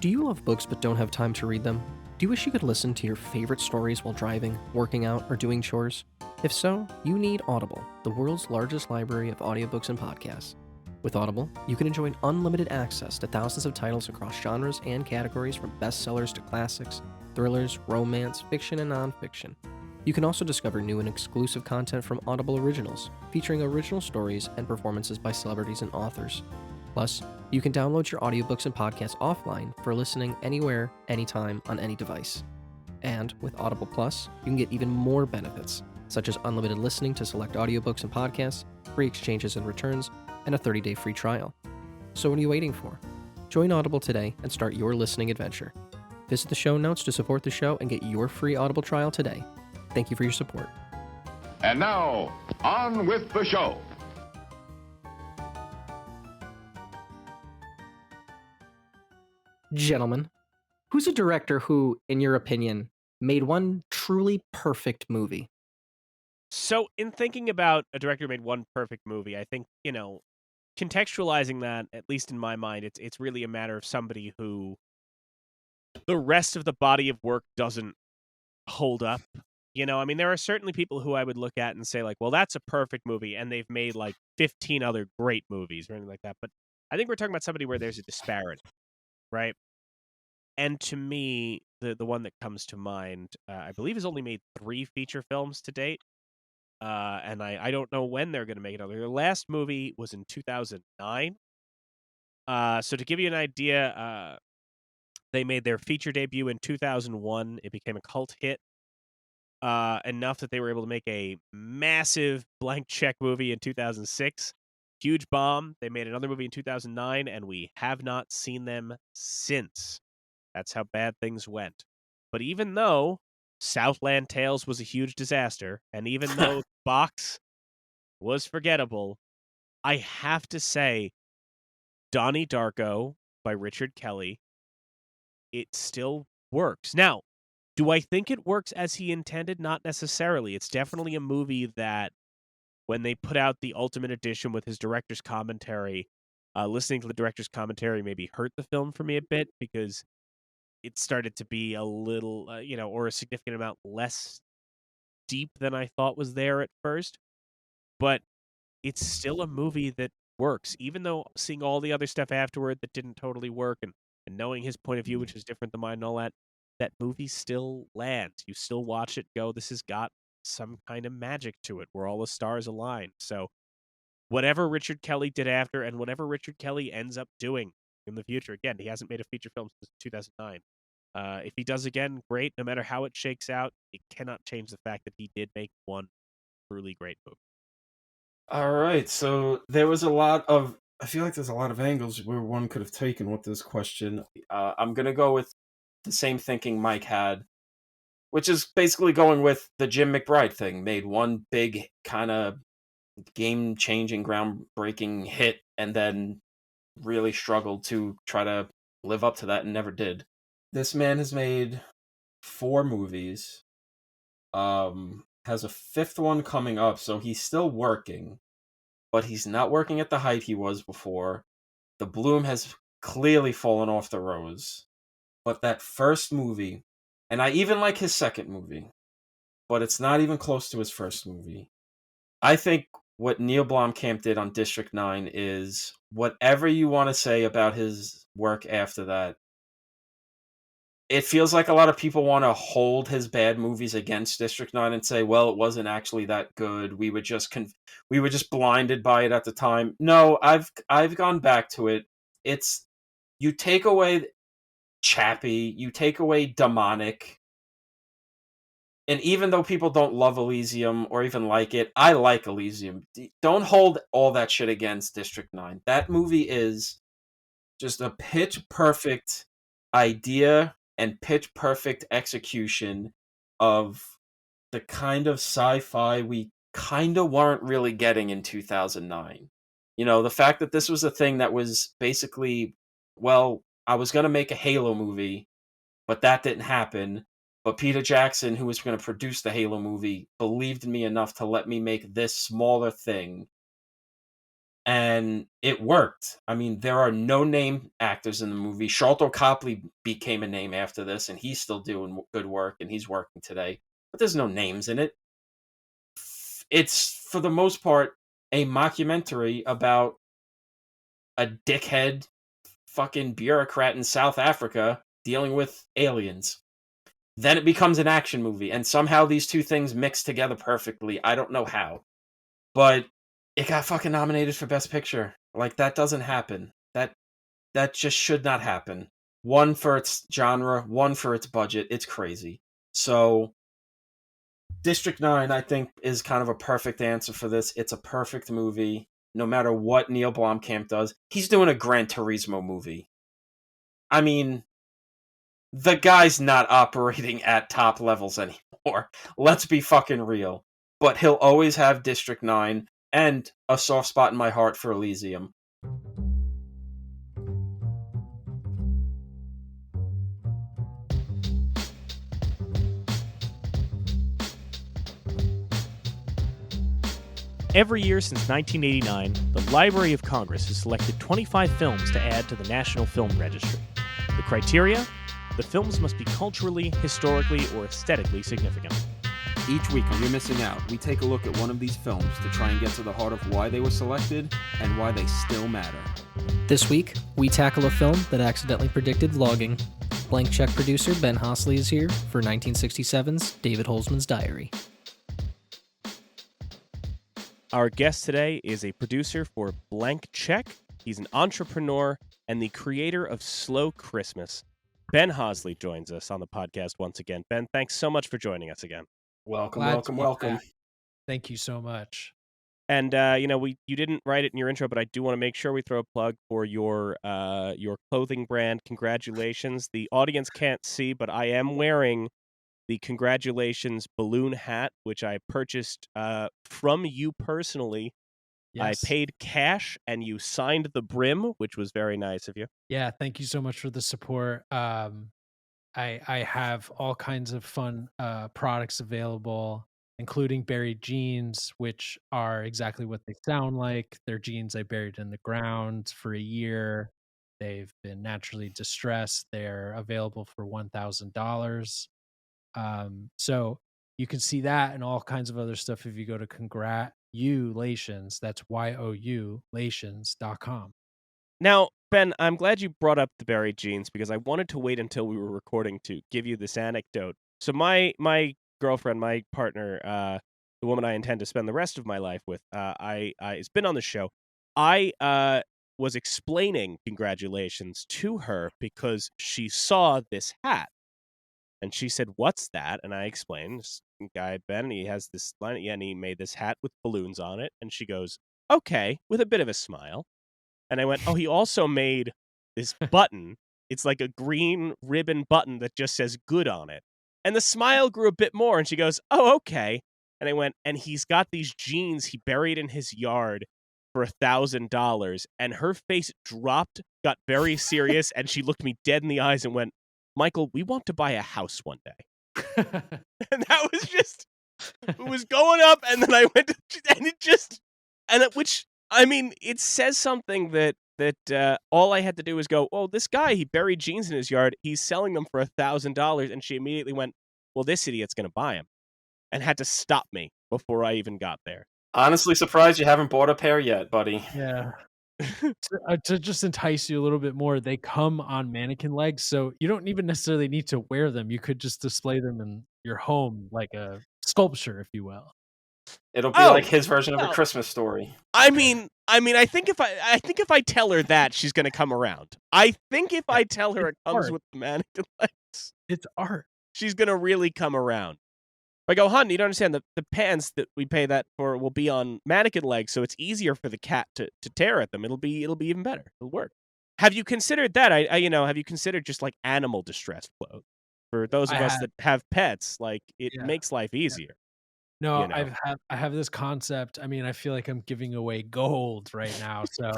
Do you love books but don't have time to read them? Do you wish you could listen to your favorite stories while driving, working out, or doing chores? If so, you need Audible, the world's largest library of audiobooks and podcasts. With Audible, you can enjoy unlimited access to thousands of titles across genres and categories from bestsellers to classics, thrillers, romance, fiction, and nonfiction. You can also discover new and exclusive content from Audible Originals, featuring original stories and performances by celebrities and authors. Plus, you can download your audiobooks and podcasts offline for listening anywhere, anytime, on any device. And with Audible Plus, you can get even more benefits, such as unlimited listening to select audiobooks and podcasts, free exchanges and returns, and a 30-day free trial. So what are you waiting for? Join Audible today and start your listening adventure. Visit the show notes to support the show and get your free Audible trial today. Thank you for your support. And now, on with the show. Gentlemen, who's a director who, in your opinion, made one truly perfect movie? So, in thinking about a director who made one perfect movie, I think, contextualizing that, at least in my mind, it's really a matter of somebody who the rest of the body of work doesn't hold up. There are certainly people who I would look at and say, like, well, that's a perfect movie, and they've made like 15 other great movies or anything like that. But I think we're talking about somebody where there's a disparity, right? And to me, the one that comes to mind, I believe, has only made 3 feature films to date. And I don't know when they're going to make another. Their last movie was in 2009. So to give you an idea, they made their feature debut in 2001. It became a cult hit enough that they were able to make a massive blank check movie in 2006. Huge bomb. They made another movie in 2009, and we have not seen them since. That's how bad things went. But even though Southland Tales was a huge disaster, and even though Box was forgettable, I have to say, Donnie Darko by Richard Kelly, it still works. Now, do I think it works as he intended? Not necessarily. It's definitely a movie that, when they put out the Ultimate Edition with his director's commentary, listening to the director's commentary maybe hurt the film for me a bit, because it started to be a little, or a significant amount less deep than I thought was there at first. But it's still a movie that works, even though seeing all the other stuff afterward that didn't totally work, and knowing his point of view, which is different than mine and all that, that movie still lands. You still watch it, go, this has got some kind of magic to it where all the stars align. So whatever Richard Kelly did after, and whatever Richard Kelly ends up doing in the future, again, he hasn't made a feature film since 2009. If he does again, great. No matter how it shakes out, it cannot change the fact that he did make one truly great movie. All right, so there was a lot of. I feel like there's a lot of angles where one could have taken with this question. I'm gonna go with the same thinking Mike had, which is basically going with the Jim McBride thing. Made one big kind of game-changing, groundbreaking hit, and then really struggled to try to live up to that and never did. This man has made 4 movies. Has a 5th one coming up, so he's still working, but he's not working at the height he was before. The bloom has clearly fallen off the rose. But that first movie, and I even like his second movie, but it's not even close to his first movie. I think what Neil Blomkamp did on District 9 is, whatever you want to say about his work after that, it feels like a lot of people want to hold his bad movies against District 9 and say, well, it wasn't actually that good. We were just blinded by it at the time. No, I've gone back to it. It's, you take away Chappie, you take away Demonic, and even though people don't love Elysium or even like it, I like Elysium. Don't hold all that shit against District 9. That movie is just a pitch perfect idea and pitch perfect execution of the kind of sci-fi we kind of weren't really getting in 2009. The fact that this was a thing that was basically, well, I was going to make a Halo movie, but that didn't happen. But Peter Jackson, who was going to produce the Halo movie, believed in me enough to let me make this smaller thing. and it worked. I mean, there are no name actors in the movie. Sharlto Copley became a name after this, and he's still doing good work, and he's working today. But there's no names in it. It's, for the most part, a mockumentary about a dickhead fucking bureaucrat in South Africa dealing with aliens. Then it becomes an action movie, and somehow these two things mix together perfectly. I don't know how. But it got fucking nominated for Best Picture. Like, that doesn't happen. That just should not happen. One for its genre, one for its budget. It's crazy. So District 9, I think, is kind of a perfect answer for this. It's a perfect movie. No matter what Neil Blomkamp does, he's doing a Gran Turismo movie. I mean, the guy's not operating at top levels anymore. Let's be fucking real. But he'll always have District 9 and a soft spot in my heart for Elysium. Every year since 1989, the Library of Congress has selected 25 films to add to the National Film Registry. The criteria? The films must be culturally, historically, or aesthetically significant. Each week on You're Missing Out, we take a look at one of these films to try and get to the heart of why they were selected and why they still matter. This week, we tackle a film that accidentally predicted vlogging. Blank Check producer Ben Hosley is here for 1967's David Holzman's Diary. Our guest today is a producer for Blank Check. He's an entrepreneur and the creator of Slow Christmas. Ben Hosley joins us on the podcast once again. Ben, thanks so much for joining us again. Welcome. Thank you so much. And you didn't write it in your intro, but I do want to make sure we throw a plug for your clothing brand. Congratulations. The audience can't see, but I am wearing the congratulations balloon hat, which I purchased from you personally. Yes. I paid cash, and you signed the brim, which was very nice of you. Yeah, thank you so much for the support. I have all kinds of fun products available, including buried jeans, which are exactly what they sound like. They're jeans I buried in the ground for a year. They've been naturally distressed. They're available for $1,000. So you can see that and all kinds of other stuff if you go to congratulations. That's YOUlations.com. Now, Ben, I'm glad you brought up the buried jeans because I wanted to wait until we were recording to give you this anecdote. So my girlfriend, my partner, the woman I intend to spend the rest of my life with, has been on the show. I was explaining congratulations to her because she saw this hat. And she said, "What's that?" And I explained, "This guy, Ben, he has this line, yeah, and he made this hat with balloons on it." And she goes, "Okay," with a bit of a smile. And I went, "Oh, he also made this button. It's like a green ribbon button that just says good on it." And the smile grew a bit more. And she goes, "Oh, okay." And I went, "And he's got these jeans he buried in his yard for $1,000. And her face dropped, got very serious. And she looked me dead in the eyes and went, "Michael, we want to buy a house one day." And that was just, it was going up. And then I went to, and it just, which, I mean, it says something that all I had to do was go, "Oh, this guy, he buried jeans in his yard. He's selling them for $1,000. And she immediately went, "Well, this idiot's going to buy them," and had to stop me before I even got there. Honestly surprised you haven't bought a pair yet, buddy. Yeah. To just entice you a little bit more, they come on mannequin legs, so you don't even necessarily need to wear them. You could just display them in your home like a sculpture, if you will. It'll be like his version of A Christmas Story. I mean, I think if I tell her that, she's going to come around. I think if I tell her it comes with the mannequin legs, it's art. She's going to really come around. I go, "Hun, you don't understand. The pants that we pay that for will be on mannequin legs, so it's easier for the cat to tear at them. It'll be even better. It'll work." Have you considered that? Have you considered just like animal distress clothes for those of us that have pets? Like, it makes life easier. No, I have this concept. I mean, I feel like I'm giving away gold right now, so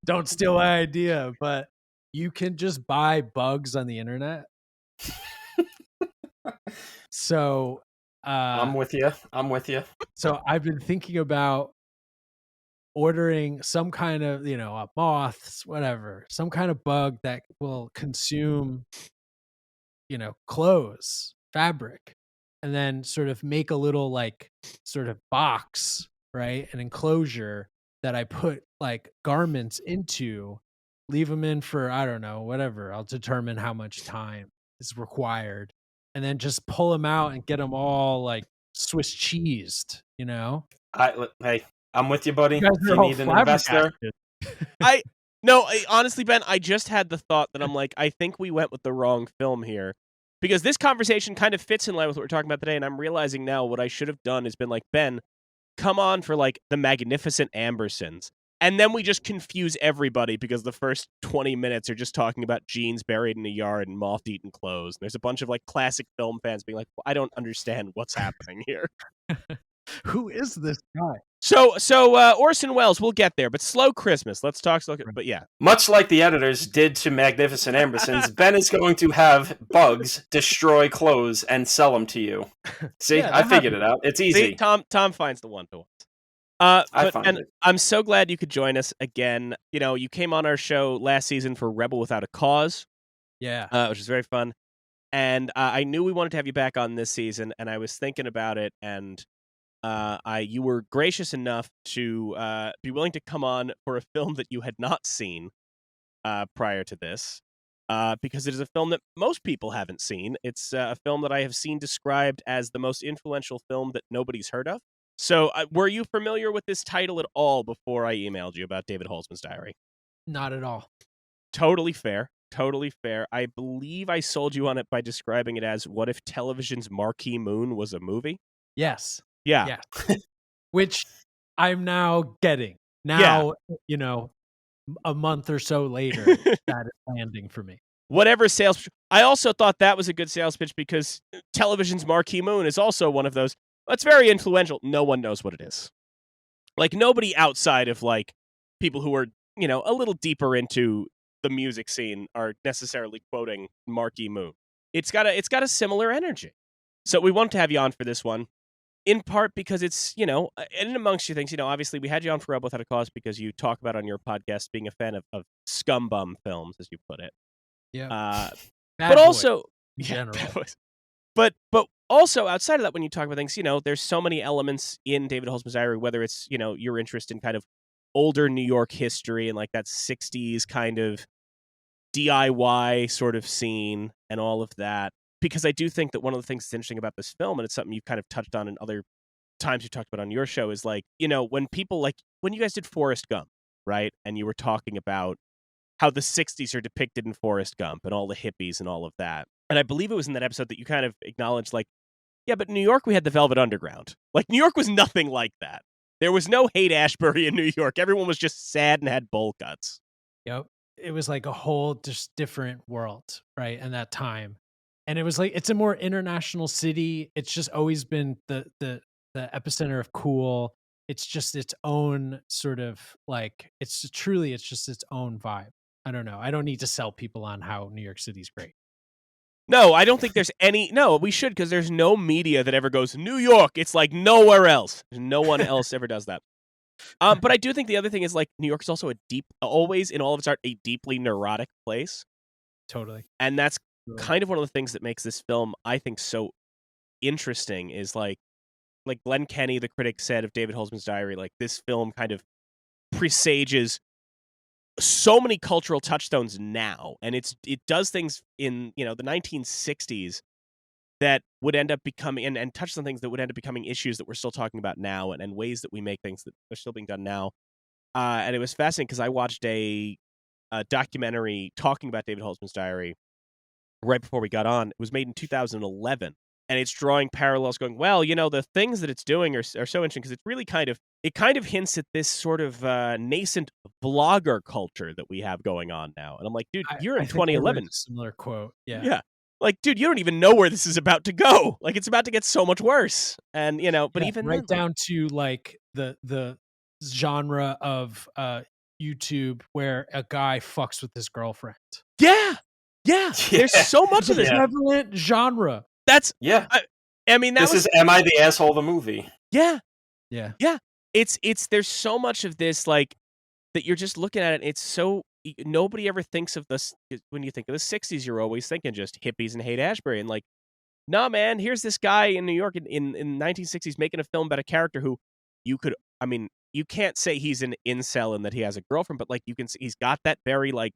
don't steal my idea. But you can just buy bugs on the internet. So I'm with you. So I've been thinking about ordering some kind of, moths, whatever, some kind of bug that will consume, clothes, fabric, and then sort of make a little like sort of box, right? An enclosure that I put like garments into, leave them in for, I don't know, whatever. I'll determine how much time is required, and then just pull them out and get them all like Swiss cheesed, Hey, I'm with you, buddy. You guys If are you all need an investor, I just had the thought that I'm like, I think we went with the wrong film here. Because this conversation kind of fits in line with what we're talking about today, and I'm realizing now what I should have done is been like, Ben, come on for like the Magnificent Ambersons. And then we just confuse everybody because the first 20 minutes are just talking about jeans buried in a yard and moth-eaten clothes. And there's a bunch of like classic film fans being like, well, I don't understand what's happening here. Who is this guy? So Orson Welles, we'll get there, but Slow Christmas. Let's talk slow. But yeah, much like the editors did to Magnificent Ambersons, Ben is going to have bugs destroy clothes and sell them to you. See, Yeah, I that figured it out. It's easy. see, Tom finds the one-to-ones. And I'm so glad you could join us again. You came on our show last season for Rebel Without a Cause, which is very fun. And I knew we wanted to have you back on this season, and I was thinking about it, and you were gracious enough to be willing to come on for a film that you had not seen prior to this, because it is a film that most people haven't seen. It's a film that I have seen described as the most influential film that nobody's heard of. So, were you familiar with this title at all before I emailed you about David Holzman's Diary? Not at all. Totally fair. Totally fair. I believe I sold you on it by describing it as, what if television's Marquee Moon was a movie? Yes. Yeah. Which I'm now getting. Now, a month or so later, that is landing for me. Whatever sales. I also thought that was a good sales pitch because television's Marquee Moon is also one of those. It's very influential. No one knows what it is. Like, nobody outside of like people who are, a little deeper into the music scene are necessarily quoting Marquee Moon. It's got a similar energy. So we wanted to have you on for this one, in part because it's, and amongst you things, obviously we had you on for Rebel Without a Cause because you talk about on your podcast being a fan of scumbum films, as you put it. Yeah. But also, in general. But also outside of that, when you talk about things, there's so many elements in David Holzman's Diary, whether it's, your interest in kind of older New York history and like that 60s kind of DIY sort of scene and all of that. Because I do think that one of the things that's interesting about this film, and it's something you've kind of touched on in other times you talked about on your show, is like, when people like, when you guys did Forrest Gump, right? And you were talking about how the 60s are depicted in Forrest Gump and all the hippies and all of that. And I believe it was in that episode that you kind of acknowledged, like, yeah, but New York, we had the Velvet Underground. Like, New York was nothing like that. There was no Haight-Ashbury in New York. Everyone was just sad and had bowl cuts. Yep. It was like a whole just different world, right? And that time. And it was like, it's a more international city. It's just always been the epicenter of cool. It's just its own sort of like, it's just its own vibe. I don't know. I don't need to sell people on how New York City's great. No, I don't think there's any. No, we should, because there's no media that ever goes, New York. It's like nowhere else. No one else ever does that. But I do think the other thing is, like, New York is also always in all of its art, a deeply neurotic place. Totally. And that's kind of one of the things that makes this film, I think, so interesting is like Glenn Kenny, the critic, said of David Holzman's Diary, like, this film kind of presages so many cultural touchstones now, and it does things in the 1960s that would end up becoming and touch on things that would end up becoming issues that we're still talking about now, and ways that we make things that are still being done now. And it was fascinating because I watched a documentary talking about David Holzman's Diary right before we got on. It was made in 2011, and it's drawing parallels, going, well, the things that it's doing are so interesting because it's really kind of hints at this sort of nascent vlogger culture that we have going on now. And I'm like, dude, you're in 2011. Similar quote. Yeah. Yeah. Like, dude, you don't even know where this is about to go. Like, it's about to get so much worse. And, but even right down to like the genre of YouTube where a guy fucks with his girlfriend. Yeah. There's so much of this prevalent genre. That's I mean, this is Am I the Asshole the movie? Yeah. It's there's so much of this, like, that you're just looking at it, it's so nobody ever thinks of this when you think of the '60s, you're always thinking just hippies and Haight-Ashbury, and, like, nah, man, here's this guy in New York in 1960s making a film about a character who you could I mean, you can't say he's an incel and that he has a girlfriend, but, like, you can see he's got that very, like,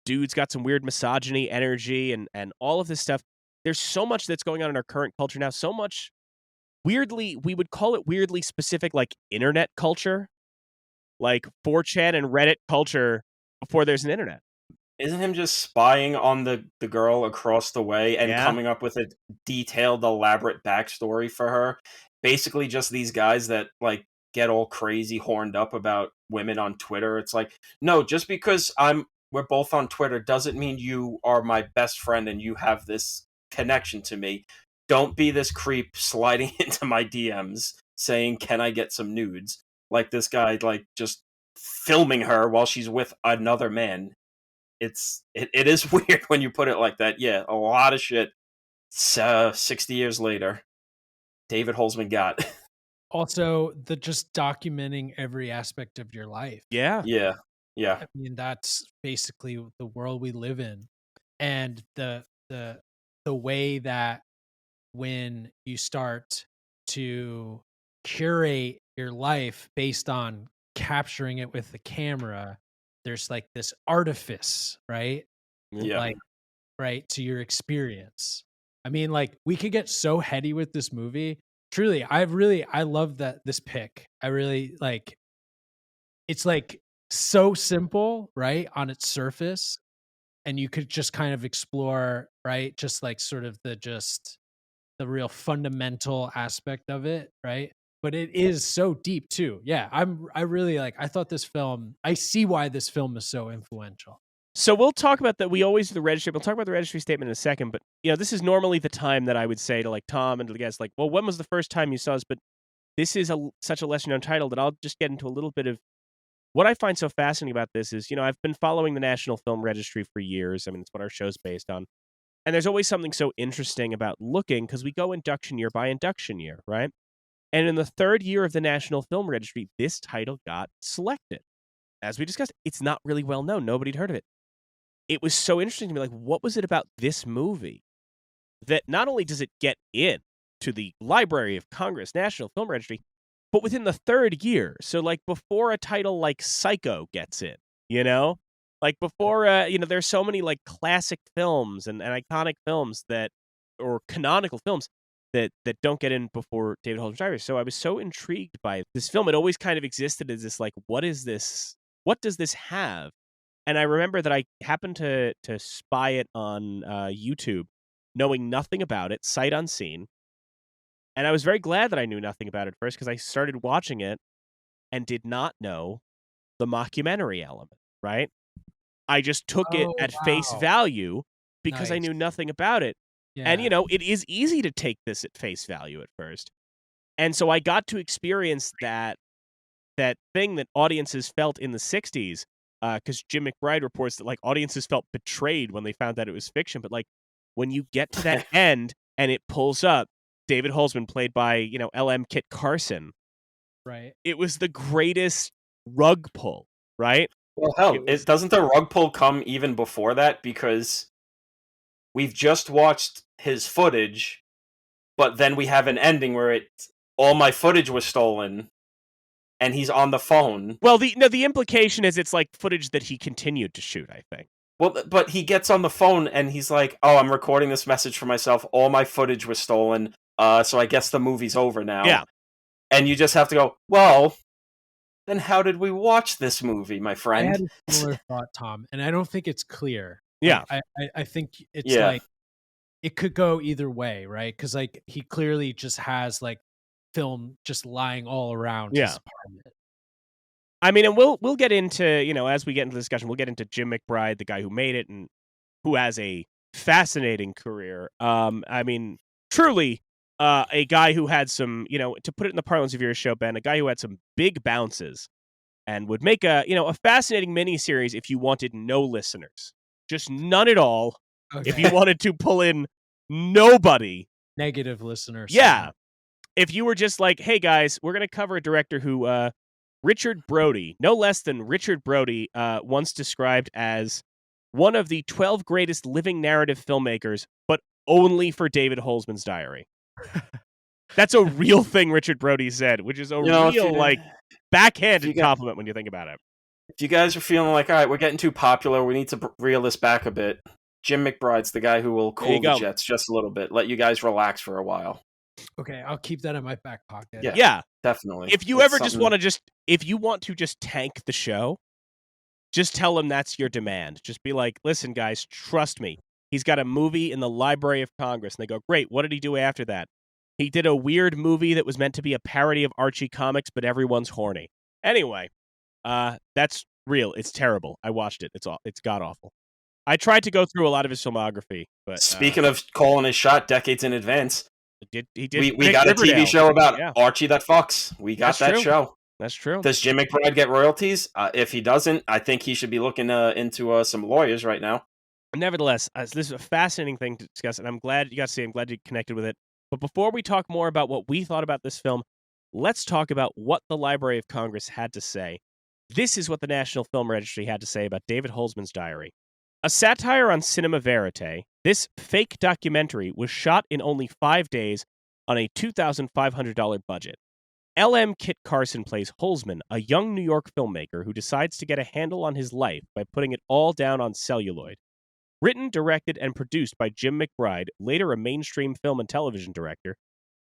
dude's got some weird misogyny energy and all of this stuff. There's so much that's going on in our current culture now, so much weirdly we would call it weirdly specific, like, internet culture, like 4chan and Reddit culture before there's an internet. Isn't him just spying on the girl across the way and Yeah. coming up with a detailed, elaborate backstory for her? Basically, just these guys that like get all crazy, horned up about women on Twitter. It's like, no, just because we're both on Twitter doesn't mean you are my best friend and you have this connection to me. Don't be this creep sliding into my DMs saying, "Can I get some nudes?" Like this guy, like just filming her while she's with another man. It is weird when you put it like that. Yeah, a lot of shit. 60 years later, David Holzman got. Also, the just documenting every aspect of your life. Yeah. Yeah. I mean, that's basically the world we live in, and the way that when you start to curate your life based on capturing it with the camera, there's like this artifice, right? Yeah. Like, right, to your experience. I mean, like, we could get so heady with this movie. Truly, I love this pick. I really like. It's like so simple, right, on its surface, and you could just kind of explore, right, just like sort of the real fundamental aspect of it, right? But it is so deep too. Yeah, I really like. I thought this film. I see why this film is so influential. So we'll talk about that. We always do the registry. We'll talk about the registry statement in a second. But this is normally the time that I would say to like Tom and to the guests, like, well, when was the first time you saw this? But this is such a lesser known title that I'll just get into a little bit of what I find so fascinating about this is, I've been following the National Film Registry for years. I mean, it's what our show's based on. And there's always something so interesting about looking because we go induction year by induction year, right? And in the third year of the National Film Registry, this title got selected. As we discussed, it's not really well known. Nobody'd heard of it. It was so interesting to me, like, what was it about this movie that not only does it get in to the Library of Congress, National Film Registry, but within the third year, so like before a title like Psycho gets in, like before, there's so many like classic films and iconic films or canonical films that don't get in before David Holmes Diary. So I was so intrigued by this film. It always kind of existed as this like, what is this? What does this have? And I remember that I happened to spy it on YouTube, knowing nothing about it, sight unseen. And I was very glad that I knew nothing about it first because I started watching it and did not know the mockumentary element, right? I just took it at face value because I knew nothing about it. Yeah. And, it is easy to take this at face value at first. And so I got to experience that thing that audiences felt in the 60s because Jim McBride reports that, like, audiences felt betrayed when they found that it was fiction. But, like, when you get to that end and it pulls up, David Holzman, played by, L.M. Kit Carson. Right. It was the greatest rug pull, right? Well, hell, doesn't the rug pull come even before that? Because we've just watched his footage, but then we have an ending where all my footage was stolen, and he's on the phone. Well, the implication is it's like footage that he continued to shoot, I think. Well, but he gets on the phone and he's like, "Oh, I'm recording this message for myself. All my footage was stolen. So I guess the movie's over now." Yeah. And you just have to go, well, then how did we watch this movie, my friend? I had a similar thought, Tom, and I don't think it's clear. Yeah. I think it's like, it could go either way, right? Because, like, he clearly just has, like, film just lying all around his apartment. I mean, and we'll get into, as we get into the discussion, we'll get into Jim McBride, the guy who made it and who has a fascinating career. I mean, truly a guy who had some, to put it in the parlance of your show, Ben, a guy who had some big bounces and would make a fascinating miniseries if you wanted no listeners. Just none at all. Okay. If you wanted to pull in nobody. Negative listeners. Yeah. if you were just like, hey guys, we're going to cover a director who, Richard Brody, no less than Richard Brody, once described as one of the 12 greatest living narrative filmmakers, but only for David Holzman's Diary. That's a real thing Richard Brody said, which is a real, like, backhanded compliment when you think about it. If you guys are feeling like, all right, we're getting too popular, we need to reel this back a bit, Jim McBride's the guy who will cool the jets just a little bit, let you guys relax for a while. Okay, I'll keep that in my back pocket. Yeah. Definitely. If you ever just want to if you want to just tank the show, just tell him that's your demand. Just be like, listen, guys, trust me. He's got a movie in the Library of Congress. And they go, great, what did he do after that? He did a weird movie that was meant to be a parody of Archie comics, but everyone's horny. Anyway, that's real. It's terrible. I watched it. It's god-awful. I tried to go through a lot of his filmography, but speaking of calling his shot decades in advance, he did. We got Riverdale. a TV show about Archie that fucks. We got that show. That's true. Does Jim McBride get royalties? If he doesn't, I think he should be looking into some lawyers right now. Nevertheless, this is a fascinating thing to discuss, and I'm glad you got to see. I'm glad you connected with it. But before we talk more about what we thought about this film, let's talk about what the Library of Congress had to say. This is what the National Film Registry had to say about David Holzman's Diary. A satire on cinema verite, this fake documentary was shot in only 5 days on a $2,500 budget. L.M. Kit Carson plays Holzman, a young New York filmmaker who decides to get a handle on his life by putting it all down on celluloid. Written, directed, and produced by Jim McBride, later a mainstream film and television director,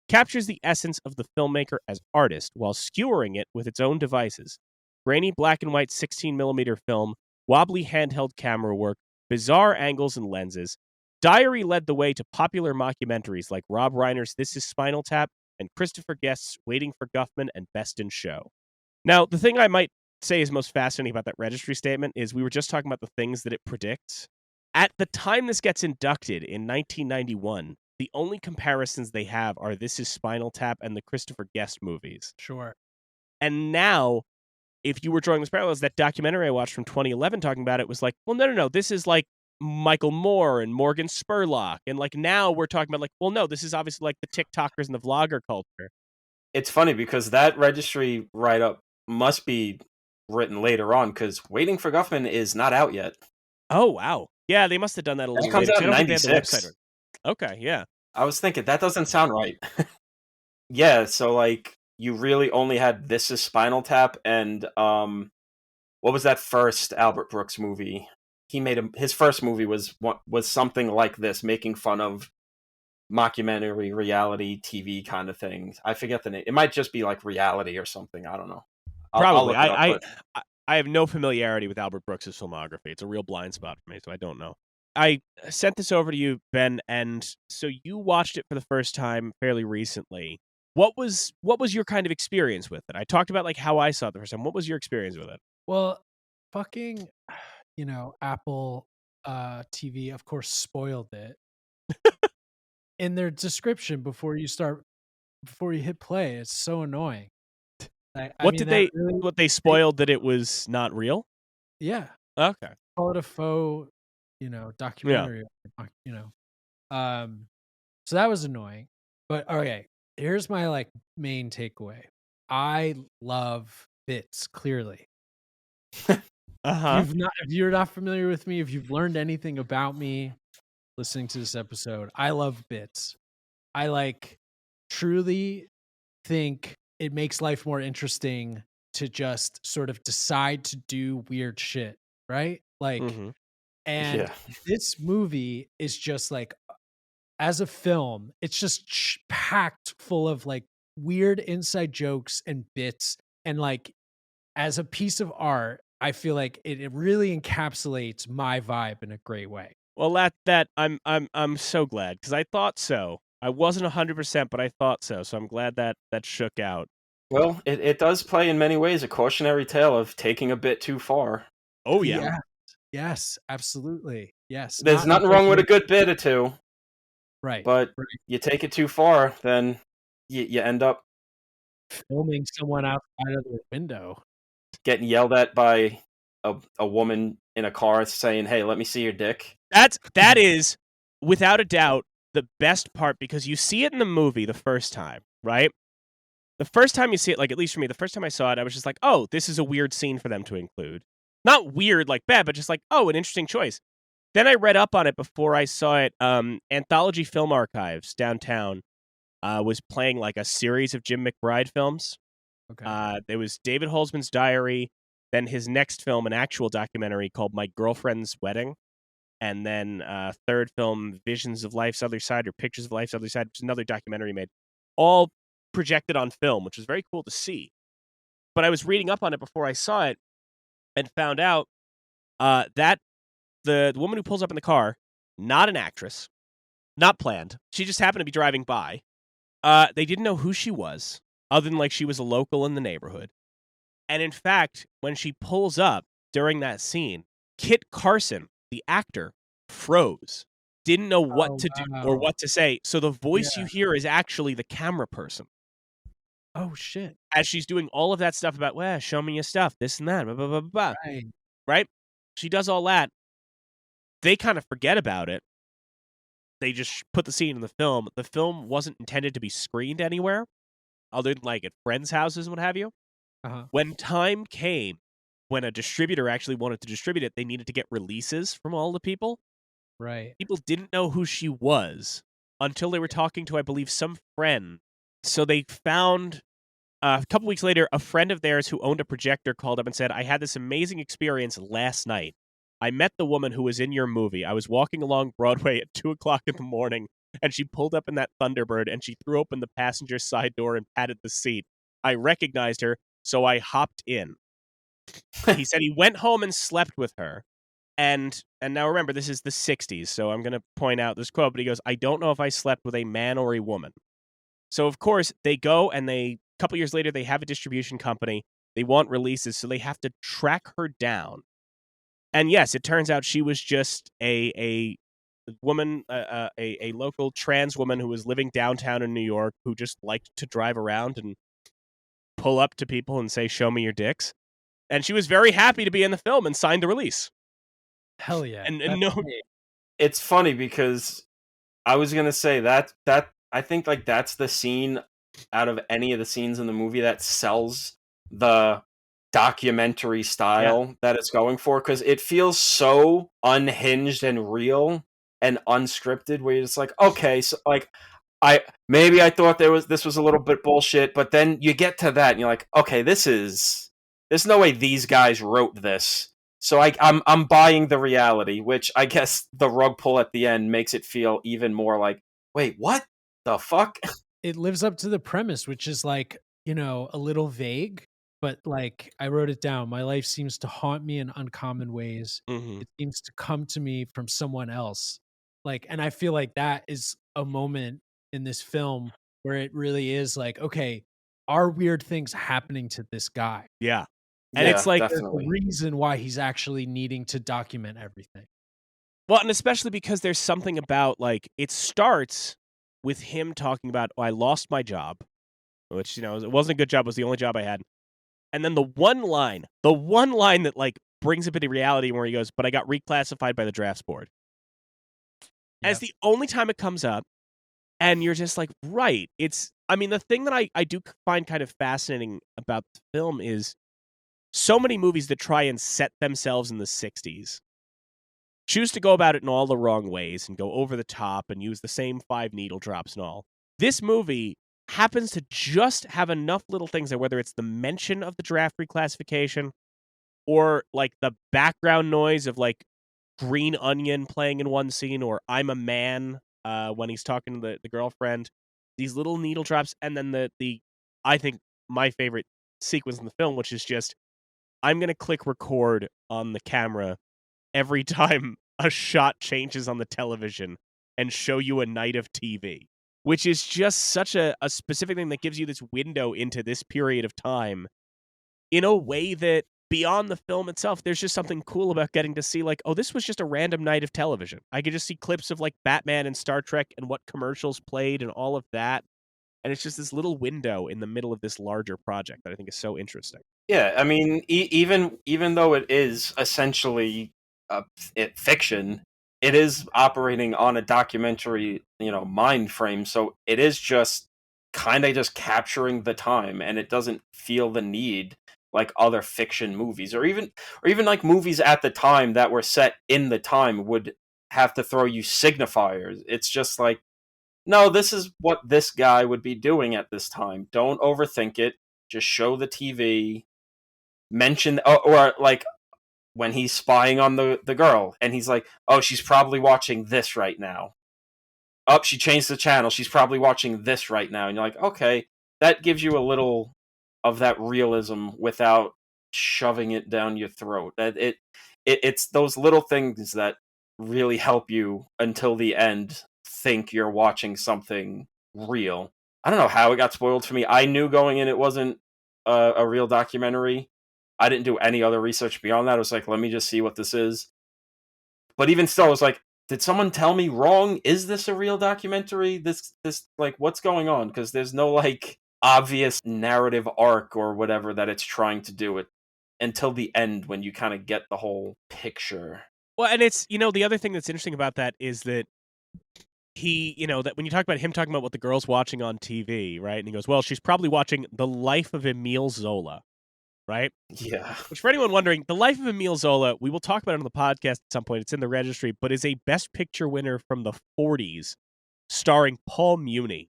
captures the essence of the filmmaker as artist while skewering it with its own devices. Grainy black and white 16mm film, wobbly handheld camera work, bizarre angles and lenses. Diary led the way to popular mockumentaries like Rob Reiner's This Is Spinal Tap and Christopher Guest's Waiting for Guffman and Best in Show. Now, the thing I might say is most fascinating about that registry statement is we were just talking about the things that it predicts. At the time this gets inducted in 1991, the only comparisons they have are This Is Spinal Tap and the Christopher Guest movies. Sure. And now, if you were drawing this parallels, that documentary I watched from 2011 talking about it was like, well, no, this is like Michael Moore and Morgan Spurlock. And like now we're talking about like, well, no, this is obviously like the TikTokers and the vlogger culture. It's funny because that registry write-up must be written later on because Waiting for Guffman is not out yet. Oh, wow. Yeah, they must have done that a little later. It comes out in 96. Okay, yeah. I was thinking, that doesn't sound right. Yeah, so like, you really only had This Is Spinal Tap and, what was that first Albert Brooks movie? He made his first movie was something like this, making fun of mockumentary reality TV kind of things. I forget the name. It might just be like Reality or something. I don't know. Probably. I have no familiarity with Albert Brooks' filmography. It's a real blind spot for me, so I don't know. I sent this over to you, Ben, and so you watched it for the first time fairly recently. What was your kind of experience with it? I talked about like how I saw it the first time. What was your experience with it? Well, fucking, Apple TV, of course, spoiled it. In their description before you hit play, it's so annoying. What they spoiled that it was not real? Yeah. Okay. Call it a faux, documentary. Yeah. So that was annoying. But okay, here's my like main takeaway. I love bits, clearly. If you're not familiar with me, if you've learned anything about me listening to this episode, I love bits. I truly think it makes life more interesting to just sort of decide to do weird shit, right? And this movie is just like, as a film, it's just packed full of like weird inside jokes and bits. And like, as a piece of art, I feel like it really encapsulates my vibe in a great way. Well, I'm so glad because I thought so. I wasn't 100%, but I thought so. So I'm glad that shook out. Well, it does play in many ways a cautionary tale of taking a bit too far. Oh yeah. Yes, absolutely. Yes. There's nothing wrong with a good bit or two. Right. But you take it too far, then you end up filming someone outside of the window. Getting yelled at by a woman in a car saying, "Hey, let me see your dick." That is, without a doubt, the best part because you see it in the movie the first time, right? The first time you see it, like, at least for me, the first time I saw it, I was just like, "Oh, this is a weird scene for them to include." Not weird like bad, but just like, "Oh, an interesting choice." Then I read up on it before I saw it. Anthology Film Archives downtown was playing like a series of Jim McBride films. Okay. There was David Holzman's Diary, then his next film, an actual documentary called My Girlfriend's Wedding, and then third film, Visions of Life's Other Side or Pictures of Life's Other Side, which is another documentary made, all projected on film, which was very cool to see. But I was reading up on it before I saw it and found out that the woman who pulls up in the car, not an actress, not planned. She just happened to be driving by. They didn't know who she was, other than like she was a local in the neighborhood. And in fact, when she pulls up during that scene, Kit Carson, the actor, froze. Didn't know what Oh, to do or wow. what to say. So the voice you Yeah. hear is actually the camera person. Oh, shit. As she's doing all of that stuff about, well, show me your stuff, this and that, blah, blah, blah, blah, blah. Right. Right? She does all that. They kind of forget about it. They just put the scene in the film. The film wasn't intended to be screened anywhere other than like at friends' houses and what have you. Uh-huh. When time came, when a distributor actually wanted to distribute it, they needed to get releases from all the people. Right. People didn't know who she was until they were talking to, I believe, some friend. So they found a couple weeks later, a friend of theirs who owned a projector called up and said, I had this amazing experience last night. I met the woman who was in your movie. I was walking along Broadway at 2 o'clock in the morning, and she pulled up in that Thunderbird, and she threw open the passenger side door and patted the seat. I recognized her, so I hopped in. He said he went home and slept with her. And now remember, this is the 60s, so I'm going to point out this quote, but he goes, I don't know if I slept with a man or a woman. So, of course, they go and a couple years later, they have a distribution company. They want releases, so they have to track her down. And yes, it turns out she was just a woman, a local trans woman who was living downtown in New York who just liked to drive around and pull up to people and say, show me your dicks. And she was very happy to be in the film and signed the release. Hell yeah. And That's no, great. It's funny because I was gonna say that I think like that's the scene out of any of the scenes in the movie that sells the documentary style that it's going for, because it feels so unhinged and real and unscripted, where you're just like, okay, so like I thought this was a little bit bullshit, but then you get to that and you're like, okay, there's no way these guys wrote this. So I'm buying the reality, which I guess the rug pull at the end makes it feel even more like, wait, what the fuck? It lives up to the premise, which is like, a little vague, but like I wrote it down. My life seems to haunt me in uncommon ways. Mhm. It seems to come to me from someone else. Like, and I feel like that is a moment in this film where it really is like, okay, are weird things happening to this guy? Yeah. And Yeah, it's like, There's a definitely. reason why he's actually needing to document everything. well, and especially because there's something about like it starts with him talking about, oh, I lost my job, which, it wasn't a good job, it was the only job I had. And then the one line that like brings a bit of reality where he goes, but I got reclassified by the drafts board. As Yep. the only time it comes up, and you're just like, right. I mean, the thing that I do find kind of fascinating about the film is so many movies that try and set themselves in the 60s choose to go about it in all the wrong ways and go over the top and use the same 5 needle drops and all. This movie happens to just have enough little things there, whether it's the mention of the draft reclassification or like the background noise of like Green Onion playing in one scene, or I'm a Man when he's talking to the girlfriend. These little needle drops, and then the I think my favorite sequence in the film, which is just I'm gonna click record on the camera every time a shot changes on the television and show you a night of TV, which is just such a specific thing that gives you this window into this period of time in a way that beyond the film itself, there's just something cool about getting to see like, oh, this was just a random night of television. I could just see clips of like Batman and Star Trek and what commercials played and all of that. And it's just this little window in the middle of this larger project that I think is so interesting. Yeah, I mean, even though it is essentially fiction, it is operating on a documentary, mind frame. So it is just kind of just capturing the time, and it doesn't feel the need like other fiction movies, or even like movies at the time that were set in the time would have to throw you signifiers. It's just like, no, this is what this guy would be doing at this time. Don't overthink it. Just show the TV. Mention, or like when he's spying on the girl, and he's like, oh, she's probably watching this right now. Oh, she changed the channel. She's probably watching this right now. And you're like, okay, that gives you a little of that realism without shoving it down your throat. It's those little things that really help you until the end think you're watching something real. I don't know how it got spoiled for me. I knew going in it wasn't a real documentary. I didn't do any other research beyond that. I was like, let me just see what this is. But even still, I was like, did someone tell me wrong? Is this a real documentary? This like, what's going on? Because there's no like obvious narrative arc or whatever that it's trying to do it until the end when you kind of get the whole picture. Well, and it's, the other thing that's interesting about that is that he, that when you talk about him talking about what the girl's watching on TV, right? And he goes, well, she's probably watching The Life of Emile Zola, right? Yeah. Which, for anyone wondering, The Life of Emile Zola, we will talk about it on the podcast at some point. It's in the registry, but is a Best Picture winner from the 40s, starring Paul Muni.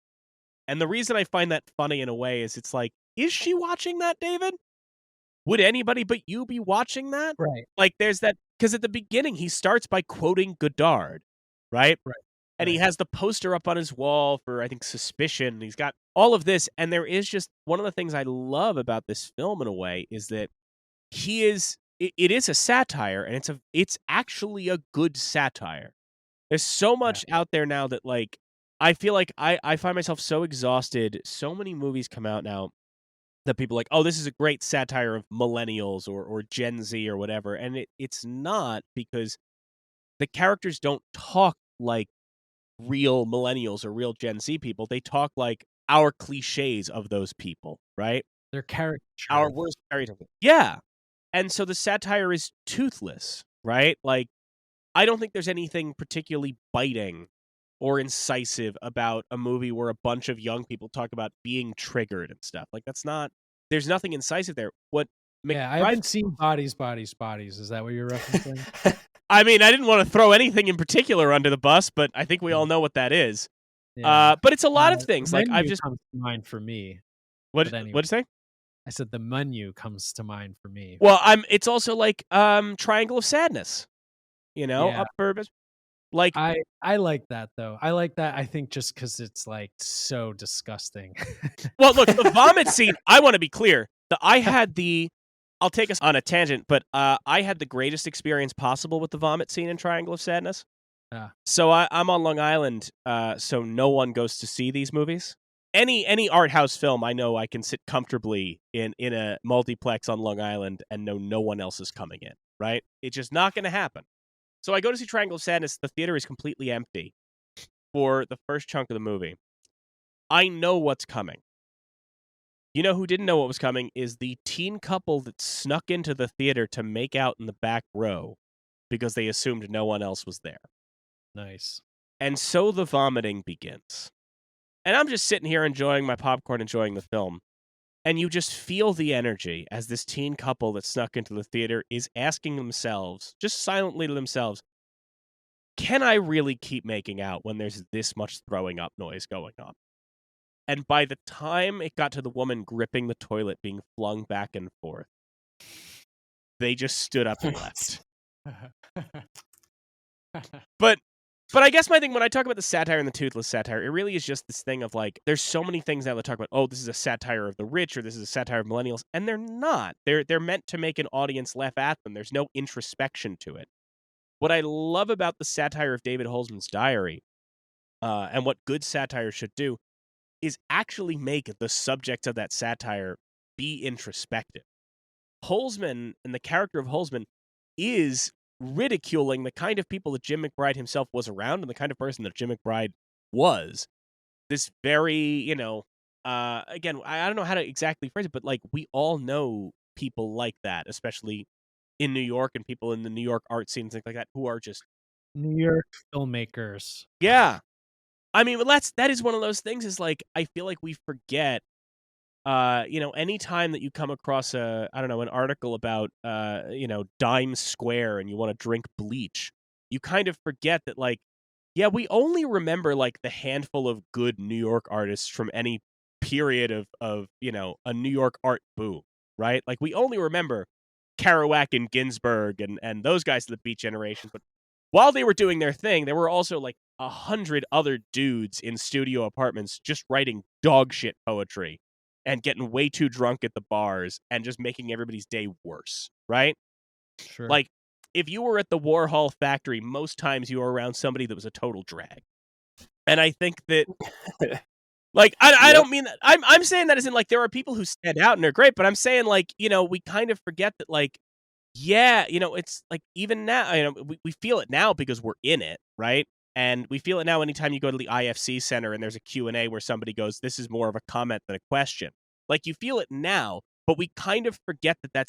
And the reason I find that funny in a way is it's like, is she watching that, David? Would anybody but you be watching that? Right. Like, there's that, because at the beginning, he starts by quoting Godard, right? Right. And he has the poster up on his wall for, I think, Suspicion. And he's got all of this. And there is just one of the things I love about this film in a way is that it is a satire, and it's actually a good satire. There's so much out there now that, like, I feel like I find myself so exhausted. So many movies come out now that people are like, oh, this is a great satire of millennials or Gen Z or whatever. And it's not, because the characters don't talk like real millennials or real Gen Z people. They talk like our cliches of those people, right? They're caricatures. Our worst character. Yeah. And so the satire is toothless, right? Like, I don't think there's anything particularly biting or incisive about a movie where a bunch of young people talk about being triggered and stuff. Like, there's nothing incisive there. I haven't seen Bodies. Is that what you're referencing? I mean, I didn't want to throw anything in particular under the bus, but I think we all know what that is. Yeah. But it's a lot of things. Like, Menu comes to mind for me. What'd you say? I said the menu comes to mind for me. Well, it's also like Triangle of Sadness, Yeah. up for like I like that though. I like that. I think just because it's like so disgusting. Well, look, the vomit scene. I want to be clear. I'll take us on a tangent, but I had the greatest experience possible with the vomit scene in Triangle of Sadness. Yeah. So I'm on Long Island, so no one goes to see these movies. Any art house film, I know I can sit comfortably in a multiplex on Long Island and know no one else is coming in, right? It's just not going to happen. So I go to see Triangle of Sadness. The theater is completely empty for the first chunk of the movie. I know what's coming. You know who didn't know what was coming is the teen couple that snuck into the theater to make out in the back row because they assumed no one else was there. Nice. And so the vomiting begins. And I'm just sitting here enjoying my popcorn, enjoying the film. And you just feel the energy as this teen couple that snuck into the theater is asking themselves, just silently to themselves, can I really keep making out when there's this much throwing up noise going on? And by the time it got to the woman gripping the toilet being flung back and forth, they just stood up and left. But I guess my thing, when I talk about the satire and the toothless satire, it really is just this thing of like, there's so many things now that talk about, oh, this is a satire of the rich, or this is a satire of millennials, and they're not. They're meant to make an audience laugh at them. There's no introspection to it. What I love about the satire of David Holzman's Diary, and what good satire should do, is actually make the subject of that satire be introspective. Holzman and the character of Holzman is ridiculing the kind of people that Jim McBride himself was around and the kind of person that Jim McBride was. This very, again, I don't know how to exactly phrase it, but like, we all know people like that, especially in New York, and people in the New York art scene and things like that who are just New York filmmakers. Yeah. I mean, that is one of those things. Is like I feel like we forget. Anytime that you come across an article about Dime Square and you want to drink bleach, you kind of forget that like, yeah, we only remember like the handful of good New York artists from any period of a New York art boom, right? Like we only remember Kerouac and Ginsberg and those guys of the Beat Generation, but while they were doing their thing, there were also like 100 other dudes in studio apartments just writing dog shit poetry and getting way too drunk at the bars and just making everybody's day worse, right? Sure. Like, if you were at the Warhol factory, most times you were around somebody that was a total drag. And I think that, like, I Yep. don't mean that. I'm saying that as in, like, there are people who stand out and they're great, but I'm saying, like, we kind of forget that, like, yeah, it's like even now, we feel it now because we're in it, right? And we feel it now anytime you go to the IFC Center and there's a Q&A where somebody goes, this is more of a comment than a question. Like, you feel it now, but we kind of forget that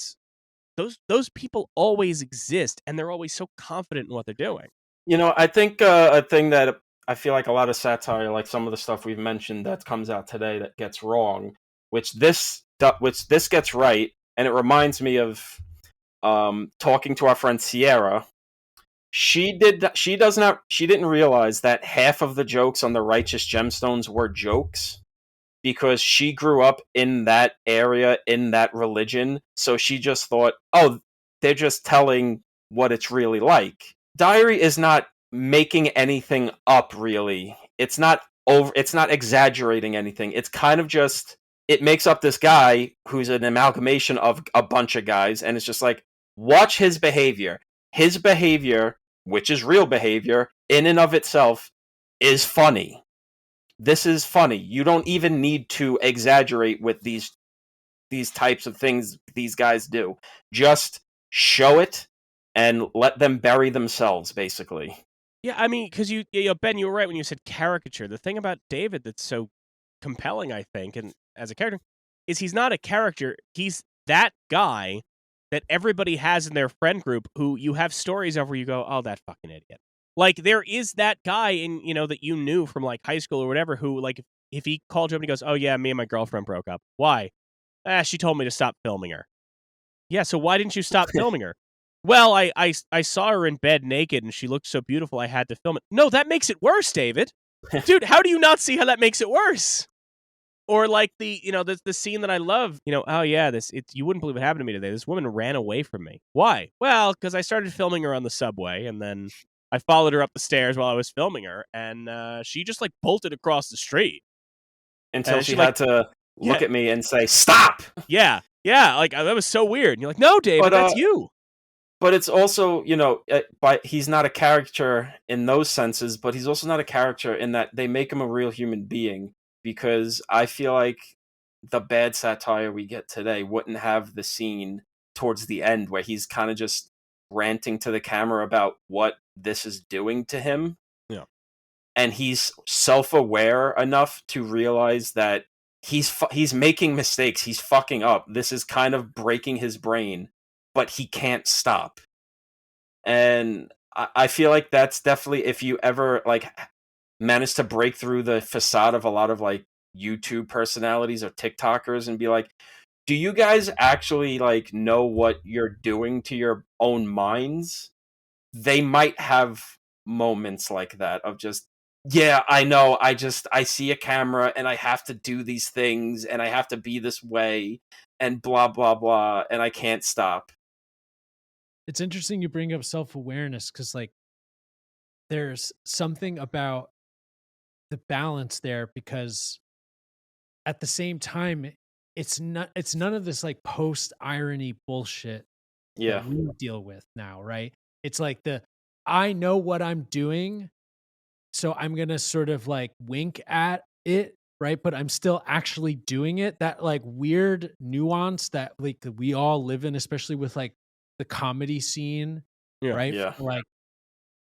those people always exist, and they're always so confident in what they're doing. I think a thing that I feel like a lot of satire, like some of the stuff we've mentioned that comes out today that gets wrong, which this gets right, and it reminds me of talking to our friend Sierra. She didn't realize that half of the jokes on the Righteous Gemstones were jokes because she grew up in that area, in that religion. So she just thought, oh, they're just telling what it's really like. Diary is not making anything up, really. It's not exaggerating anything. It's kind of just, it makes up this guy who's an amalgamation of a bunch of guys, and it's just like, watch his behavior. His behavior, which is real behavior, in and of itself, is funny. This is funny. You don't even need to exaggerate with these types of things these guys do. Just show it and let them bury themselves, basically. Yeah, I mean, because Ben, you were right when you said caricature. The thing about David that's so compelling, I think, and as a character, is he's not a character. He's that guy that everybody has in their friend group who you have stories of where you go, oh, that fucking idiot. Like, there is that guy in, that you knew from, like, high school or whatever who, like, if he called you up and he goes, oh, yeah, me and my girlfriend broke up. Why? She told me to stop filming her. Yeah, so why didn't you stop filming her? Well, I saw her in bed naked and she looked so beautiful I had to film it. No, that makes it worse, David. Dude, how do you not see how that makes it worse? Or like the scene that I love, oh yeah, you wouldn't believe what happened to me today. This woman ran away from me. Why? Well, because I started filming her on the subway and then I followed her up the stairs while I was filming her and she just like bolted across the street. Until she had to look at me and say, stop! Yeah, like that was so weird. And you're like, no, David, that's you. But it's also, he's not a character in those senses, but he's also not a character in that they make him a real human being. Because I feel like the bad satire we get today wouldn't have the scene towards the end where he's kind of just ranting to the camera about what this is doing to him. Yeah. And he's self-aware enough to realize that he's making mistakes. He's fucking up. This is kind of breaking his brain, but he can't stop. And I feel like that's definitely, if you ever like manage to break through the facade of a lot of like YouTube personalities or TikTokers and be like, do you guys actually like know what you're doing to your own minds? They might have moments like that of just, yeah, I know, I see a camera and I have to do these things and I have to be this way and blah, blah, blah, and I can't stop. It's interesting you bring up self-awareness because like there's something about the balance there, because at the same time it's none of this like post irony bullshit that we deal with now, right? It's like I know what I'm doing, so I'm gonna sort of like wink at it, right? But I'm still actually doing it. That like weird nuance that like we all live in, especially with like the comedy scene, right? Yeah. Like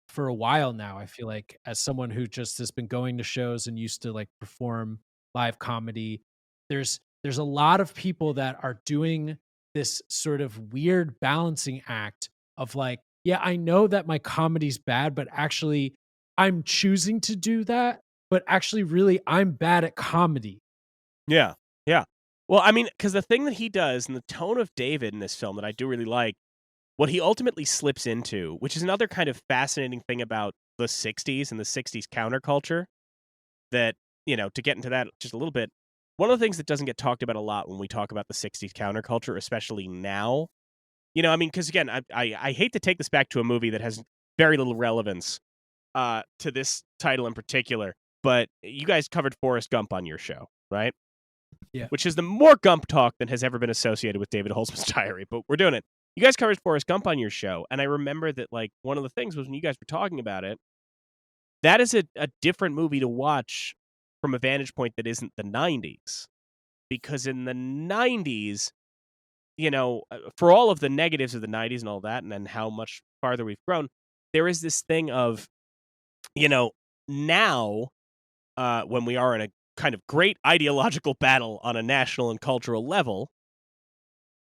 for a while now, I feel like as someone who just has been going to shows and used to like perform live comedy, there's a lot of people that are doing this sort of weird balancing act of like, yeah, I know that my comedy's bad, but actually I'm choosing to do that but actually really I'm bad at comedy. Yeah. Yeah. Well, I mean, because the thing that he does and the tone of David in this film that I do really like, what he ultimately slips into, which is another kind of fascinating thing about the 60s and the 60s counterculture, that, to get into that just a little bit, one of the things that doesn't get talked about a lot when we talk about the 60s counterculture, especially now, I mean, because again, I hate to take this back to a movie that has very little relevance to this title in particular, but you guys covered Forrest Gump on your show, right? Yeah. Which is the more Gump talk than has ever been associated with David Holzman's diary, but we're doing it. You guys covered Forrest Gump on your show, and I remember that, like, one of the things was when you guys were talking about it, that is a different movie to watch from a vantage point that isn't the 90s. Because in the 90s, for all of the negatives of the 90s and all that, and then how much farther we've grown, there is this thing of, now, when we are in a kind of great ideological battle on a national and cultural level,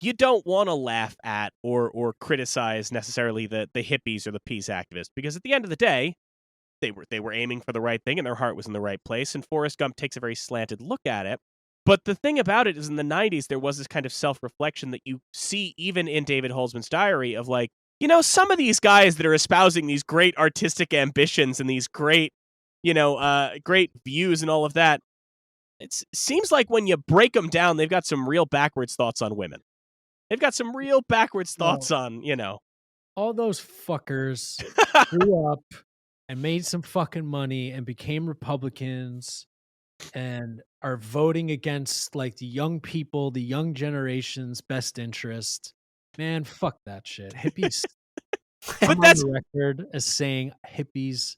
you don't want to laugh at or criticize necessarily the hippies or the peace activists, because at the end of the day, they were aiming for the right thing and their heart was in the right place, and Forrest Gump takes a very slanted look at it. But the thing about it is, in the 90s, there was this kind of self-reflection that you see even in David Holzman's diary of, like, some of these guys that are espousing these great artistic ambitions and these great, great views and all of that, it seems like when you break them down, they've got some real backwards thoughts on women. They've got some real backwards thoughts on, all those fuckers grew up and made some fucking money and became Republicans and are voting against, like, the young people, the young generation's best interest. Man, fuck that shit. Hippies. But I'm that's on the record as saying hippies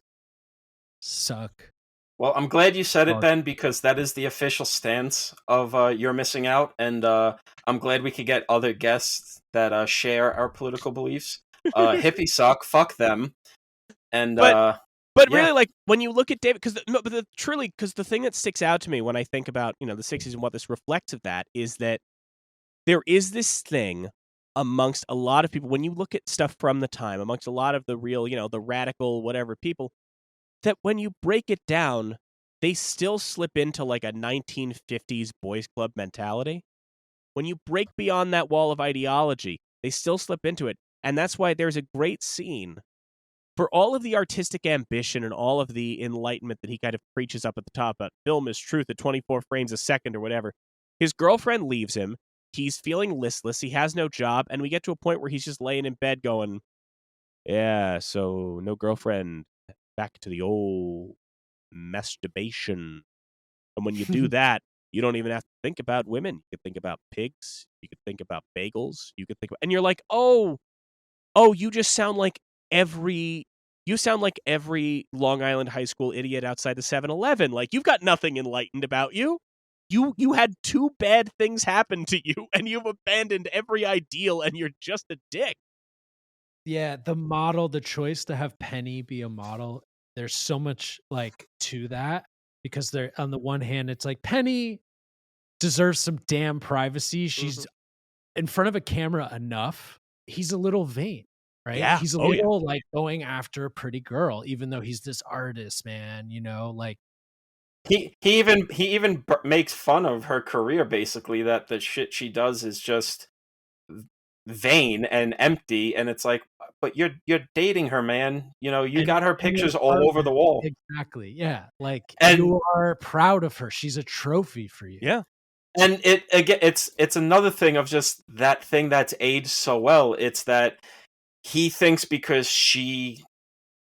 suck. Well, I'm glad you said it, Oh. Ben, because that is the official stance of You're Missing Out, and I'm glad we could get other guests that share our political beliefs. Hippies suck, fuck them, and But yeah. really, like, when you look at David, because truly, because the thing that sticks out to me when I think about, the 60s and what this reflects of that is that there is this thing amongst a lot of people, when you look at stuff from the time, amongst a lot of the real, the radical, whatever people, that when you break it down, they still slip into, like, a 1950s boys club mentality. When you break beyond that wall of ideology, they still slip into it. And that's why there's a great scene for all of the artistic ambition and all of the enlightenment that he kind of preaches up at the top about film is truth at 24 frames a second or whatever. His girlfriend leaves him. He's feeling listless. He has no job. And we get to a point where he's just laying in bed going, yeah, so no girlfriend. Back to the old masturbation. And when you do that, you don't even have to think about women. You could think about pigs. You could think about bagels. You could think about, and you're like, oh, you just sound like every Long Island high school idiot outside the 7-Eleven. Like, you've got nothing enlightened about you. You had two bad things happen to you, and you've abandoned every ideal, and you're just a dick. Yeah, the choice to have Penny be a model, there's so much, like, to that, because they're, on the one hand, it's like Penny deserves some damn privacy. She's in front of a camera enough. He's a little vain, right? Yeah. He's a Oh, yeah. little like going after a pretty girl, even though he's this artist, man, like He even makes fun of her career, basically, that the shit she does is just vain and empty, and it's like, but you're dating her, man. You and got her in your pictures all over the wall. Exactly. Yeah. Like, And you are proud of her. She's a trophy for you. Yeah. And it's another thing of just that thing that's aged so well. It's that he thinks because she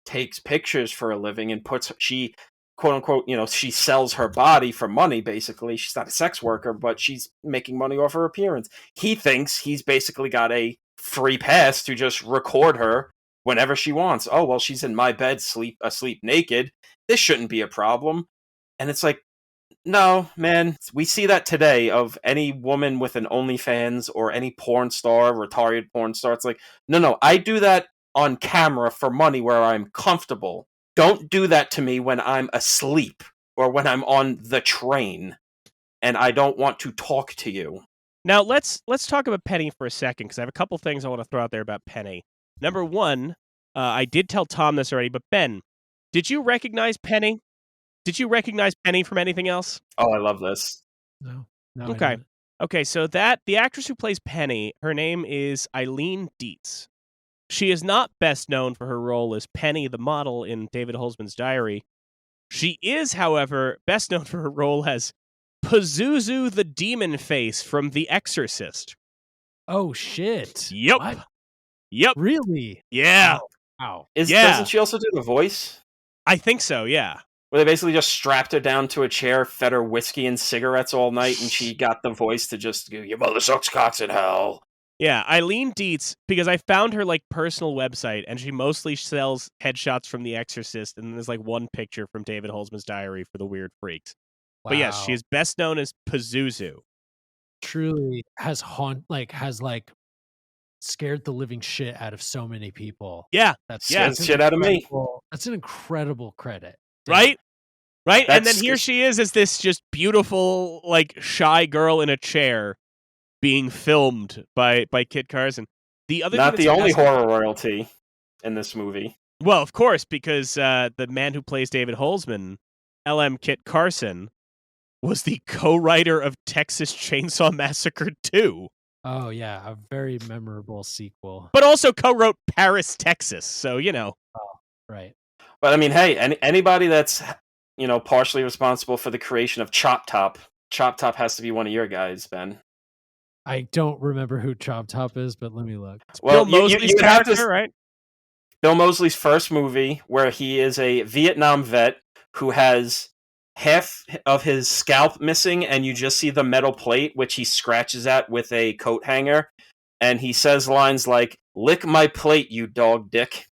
takes pictures for a living and she, quote unquote, she sells her body for money, basically. She's not a sex worker, but she's making money off her appearance. He thinks he's basically got a free pass to just record her whenever she wants. Oh, well, she's in my bed, asleep naked. This shouldn't be a problem. And it's like, no, man, we see that today of any woman with an OnlyFans or any porn star, retired porn star. It's like, no, I do that on camera for money where I'm comfortable. Don't do that to me when I'm asleep or when I'm on the train and I don't want to talk to you. Now, let's talk about Penny for a second, because I have a couple things I want to throw out there about Penny. Number one, I did tell Tom this already, but Ben, did you recognize Penny? Did you recognize Penny from anything else? Oh, I love this. No, I Okay. didn't. Okay, so the actress who plays Penny, her name is Eileen Dietz. She is not best known for her role as Penny the model in David Holzman's Diary. She is, however, best known for her role as Pazuzu the Demon Face from The Exorcist. Oh shit! Yep. What? Yep. Really? Yeah. Wow. Yeah. Doesn't she also do the voice? I think so, yeah. Where they basically just strapped her down to a chair, fed her whiskey and cigarettes all night, and she got the voice to just go, "Your mother sucks cocks in hell." Yeah, Eileen Dietz, because I found her like personal website, and she mostly sells headshots from The Exorcist, and there's like one picture from David Holzman's Diary for the weird freaks. Wow. But yes, she is best known as Pazuzu. Truly has scared the living shit out of so many people. Yeah, That's Scared the shit out of me. That's an incredible credit. Damn. right? Right? And That's- then here she is as this just beautiful, like, shy girl in a chair being filmed by Kit Carson. The other Not thing the that's only fascinating- horror royalty in this movie. Well, of course, because the man who plays David Holzman, L.M. Kit Carson, was the co-writer of Texas Chainsaw Massacre 2, Oh yeah, a very memorable sequel. but also co-wrote Paris, Texas. So, you know. Right. But I mean, hey, anybody that's partially responsible for the creation of Chop Top has to be one of your guys, Ben. I don't remember who Chop Top is, but let me look. Well, Bill Moseley's you have character, to. right? Bill Moseley's first movie, where he is a Vietnam vet who has half of his scalp missing, and you just see the metal plate, which he scratches at with a coat hanger, and he says lines like, "Lick my plate, you dog dick,"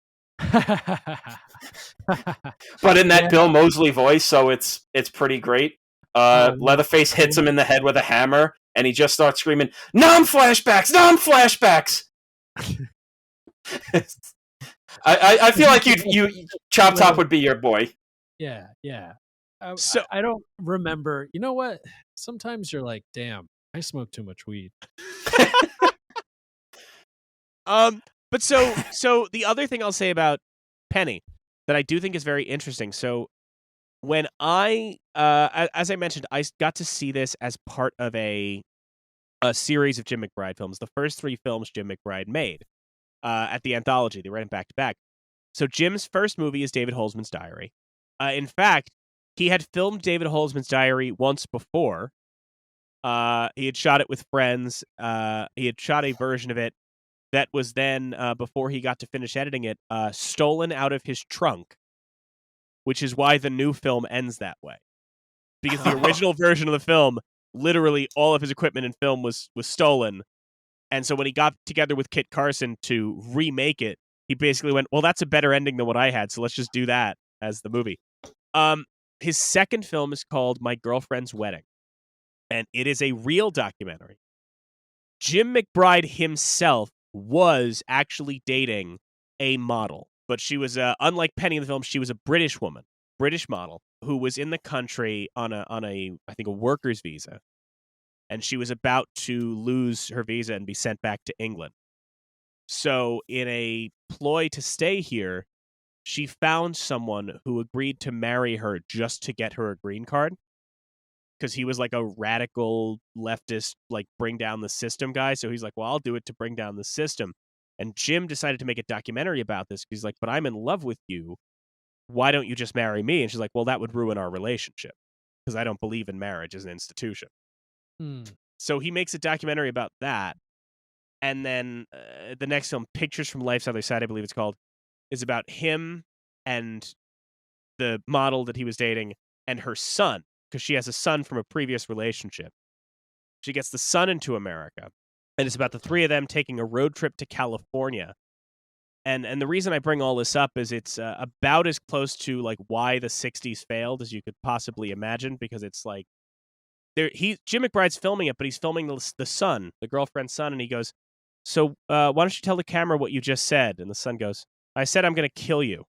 but in that Bill Moseley voice, so it's pretty great. Leatherface hits him in the head with a hammer, and he just starts screaming, "Nom flashbacks! Nom flashbacks!" I feel like you Chop Top would be your boy. Yeah. So- I don't remember. You know what? Sometimes you're like, damn, I smoke too much weed. But so the other thing I'll say about Penny that I do think is very interesting. So when as I mentioned, I got to see this as part of a series of Jim McBride films. The first 3 films Jim McBride made at the anthology. They ran it back to back. So Jim's first movie is David Holzman's Diary. In fact, he had filmed David Holzman's Diary once before. He had shot it with friends. He had shot a version of it that was then, before he got to finish editing it, stolen out of his trunk, which is why the new film ends that way. Because the original version of the film, literally all of his equipment and film was stolen. And so when he got together with Kit Carson to remake it, he basically went, well, that's a better ending than what I had, so let's just do that as the movie. His second film is called My Girlfriend's Wedding, and it is a real documentary. Jim McBride himself was actually dating a model, but she was, unlike Penny in the film, she was a British woman, British model, who was in the country on a I think a worker's visa, and she was about to lose her visa and be sent back to England. So in a ploy to stay here, she found someone who agreed to marry her just to get her a green card, because he was like a radical leftist, like bring down the system guy. So he's like, well, I'll do it to bring down the system. And Jim decided to make a documentary about this. He's like, but I'm in love with you. Why don't you just marry me? And she's like, well, that would ruin our relationship because I don't believe in marriage as an institution. So he makes a documentary about that. And then the next film, Pictures from Life's Other Side, I believe it's called, is about him and the model that he was dating and her son, because she has a son from a previous relationship. She gets the son into America, and it's about the 3 of them taking a road trip to California. And the reason I bring all this up is it's about as close to like why the 60s failed as you could possibly imagine, because it's like Jim McBride's filming it, but he's filming the son, the girlfriend's son, and he goes, so why don't you tell the camera what you just said? And the son goes, I said I'm going to kill you.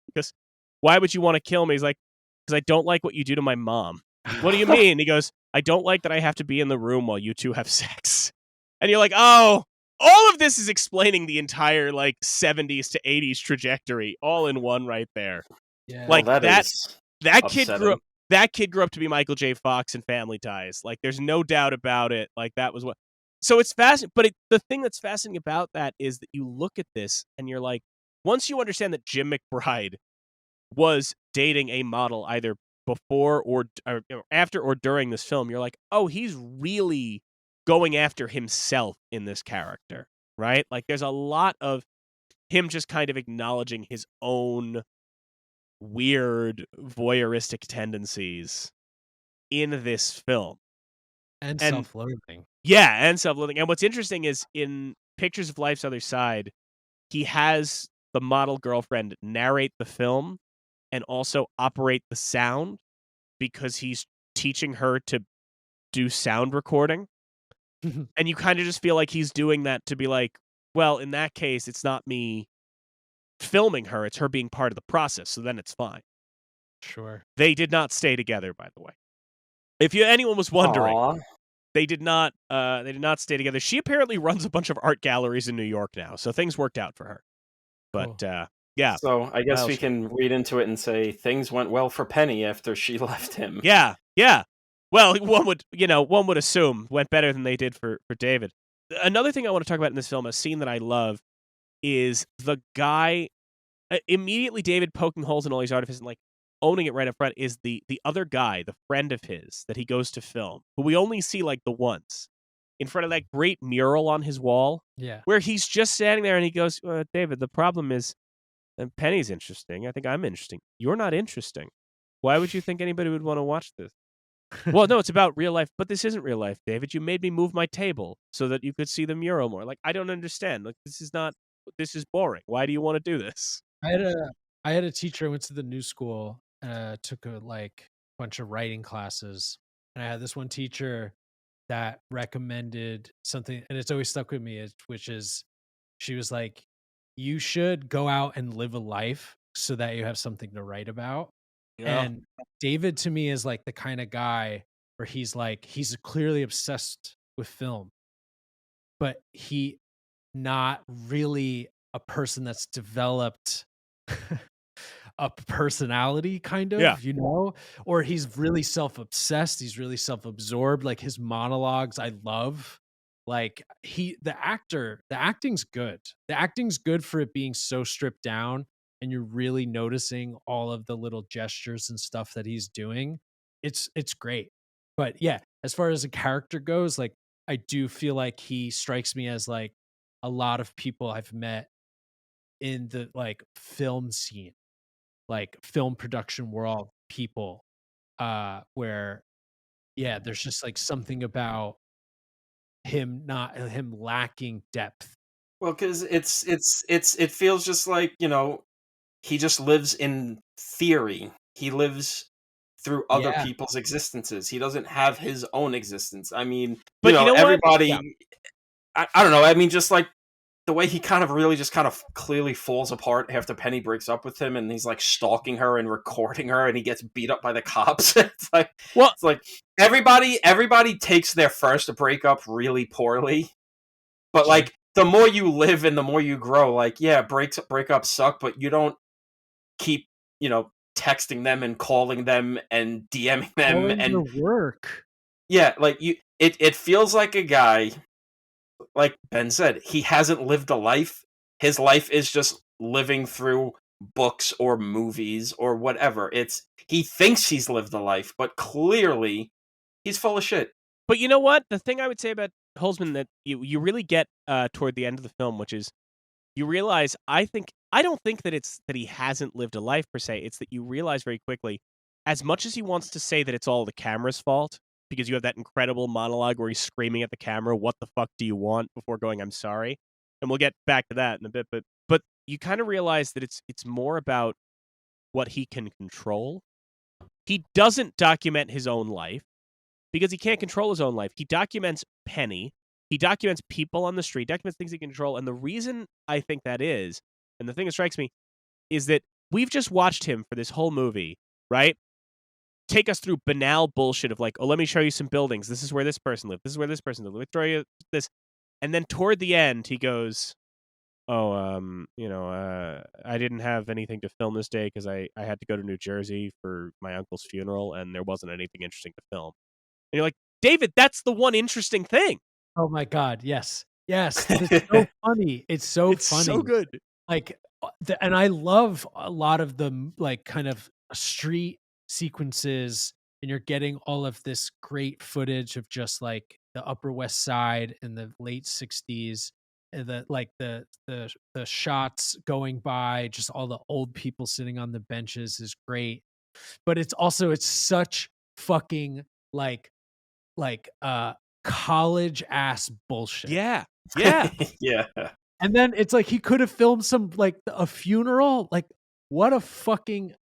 Because why would you want to kill me? He's like, because I don't like what you do to my mom. What do you mean? He goes, I don't like that I have to be in the room while you two have sex. And you're like, oh, all of this is explaining the entire like 70s to 80s trajectory all in one right there. Yeah. Like Well, that is That kid upsetting. grew up. That kid grew up to be Michael J. Fox in Family Ties. Like, there's no doubt about it. Like, that was what. So it's fascinating. But the thing that's fascinating about that is that you look at this and you're like, once you understand that Jim McBride was dating a model either before or after or during this film, you're like, oh, he's really going after himself in this character, right? Like, there's a lot of him just kind of acknowledging his own weird voyeuristic tendencies in this film. And And self-loathing. yeah, and self-loathing. And what's interesting is in Pictures of Life's Other Side, he has the model girlfriend narrate the film and also operate the sound because he's teaching her to do sound recording. And you kind of just feel like he's doing that to be like, well, in that case, it's not me filming her, it's her being part of the process, so then it's fine. Sure. They did not stay together, by the way. If anyone was wondering, Aw. they did not stay together. She apparently runs a bunch of art galleries in New York now, so things worked out for her. But yeah. So I guess Well, we can read into it and say things went well for Penny after she left him. Yeah. Well, one would assume went better than they did for David. Another thing I want to talk about in this film, a scene that I love, is the guy immediately David poking holes in all these artifices and like owning it right up front is the other guy, the friend of his that he goes to film, who we only see like the once, in front of that great mural on his wall. Yeah. Where he's just standing there and he goes, David, the problem is Penny's interesting. I think I'm interesting. You're not interesting. Why would you think anybody would want to watch this? Well, no, it's about real life, but this isn't real life, David. You made me move my table so that you could see the mural more. Like, I don't understand. Like, this is boring. Why do you want to do this? I had a teacher. I went to the new school, took a bunch of writing classes, and I had this one teacher that recommended something, and it's always stuck with me, which is she was like, you should go out and live a life so that you have something to write about. Yeah. And David to me is like the kind of guy where he's clearly obsessed with film, but he not really a person that's developed a personality kind of, Yeah. or he's really self-obsessed. He's really self-absorbed. Like his monologues, I love. Like the acting's good. The acting's good for it being so stripped down and you're really noticing all of the little gestures and stuff that he's doing. It's great. But yeah, as far as a character goes, like I do feel like he strikes me as like a lot of people I've met in the like film scene, like film production world people, where there's just like something about him lacking depth. Well, because it feels just like, he just lives in theory. He lives through other Yeah. people's existences. He doesn't have his own existence. I mean, But you know what? everybody. Yeah. I don't know. I mean, just like the way he kind of really just kind of clearly falls apart after Penny breaks up with him, and he's like stalking her and recording her, and he gets beat up by the cops. It's like everybody takes their first breakup really poorly, but Sure. like the more you live and the more you grow, like breakups suck, but you don't keep texting them and calling them and DMing them and the work. Yeah, like it feels like a guy, like Ben said, he hasn't lived a life. His life is just living through books or movies or whatever. He thinks he's lived a life, but clearly he's full of shit. But you know what? The thing I would say about Holzman that you really get toward the end of the film, which is you realize I don't think that it's that he hasn't lived a life per se. It's that you realize very quickly, as much as he wants to say that it's all the camera's fault, because you have that incredible monologue where he's screaming at the camera, "What the fuck do you want?" before going, "I'm sorry." And we'll get back to that in a bit, but you kind of realize that it's more about what he can control. He doesn't document his own life because he can't control his own life. He documents Penny. He documents people on the street, documents things he can control. And the reason I think that is, and the thing that strikes me, is that we've just watched him for this whole movie, right? Take us through banal bullshit of like, oh, let me show you some buildings. This is where this person lived. This is where this person lived. Let me throw you this. And then toward the end, he goes, oh, I didn't have anything to film this day because I had to go to New Jersey for my uncle's funeral, and there wasn't anything interesting to film. And you're like, David, that's the one interesting thing. Oh my God, yes. Yes, but it's so funny. It's so It's funny. so good. Like, and I love a lot of the like kind of street sequences, and you're getting all of this great footage of just like the Upper West Side in the late '60s, and the shots going by, just all the old people sitting on the benches is great. But it's such fucking like college ass bullshit. Yeah. Yeah. Yeah. And then it's like he could have filmed some like a funeral. Like what a fucking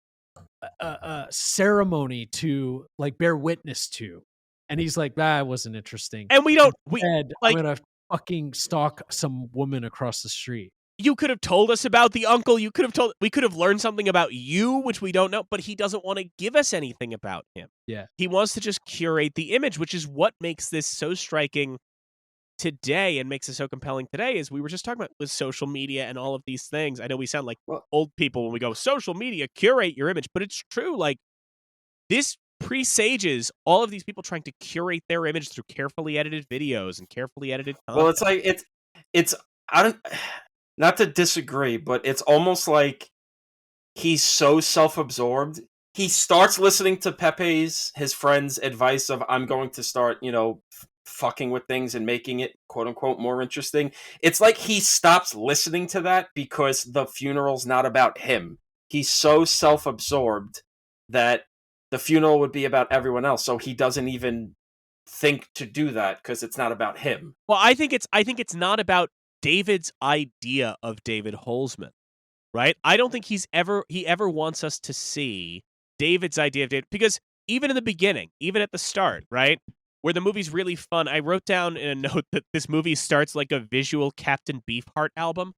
ceremony to like bear witness to. And he's like, that wasn't interesting. And we Instead, like I'm gonna fucking stalk some woman across the street. you could have told us about the uncle. We could have learned something about you, which we don't know, but he doesn't want to give us anything about him. Yeah. He wants to just curate the image, which is what makes this so striking today and makes it so compelling today. Is we were just talking about with social media and all of these things. I know we sound like old people when we go social media, curate your image, but it's true. Like this presages all of these people trying to curate their image through carefully edited videos and carefully edited content. Well, it's like it's I don't not to disagree, but it's almost like he's so self-absorbed. He starts listening to his friend's advice of I'm going to start, fucking with things and making it quote unquote more interesting. It's like he stops listening to that because the funeral's not about him. He's so self-absorbed that the funeral would be about everyone else, so he doesn't even think to do that because it's not about him. Well, I think it's not about David's idea of David Holzman, right? I don't think he ever wants us to see David's idea of David, because even in the beginning, even at the start, right, where the movie's really fun, I wrote down in a note that this movie starts like a visual Captain Beefheart album,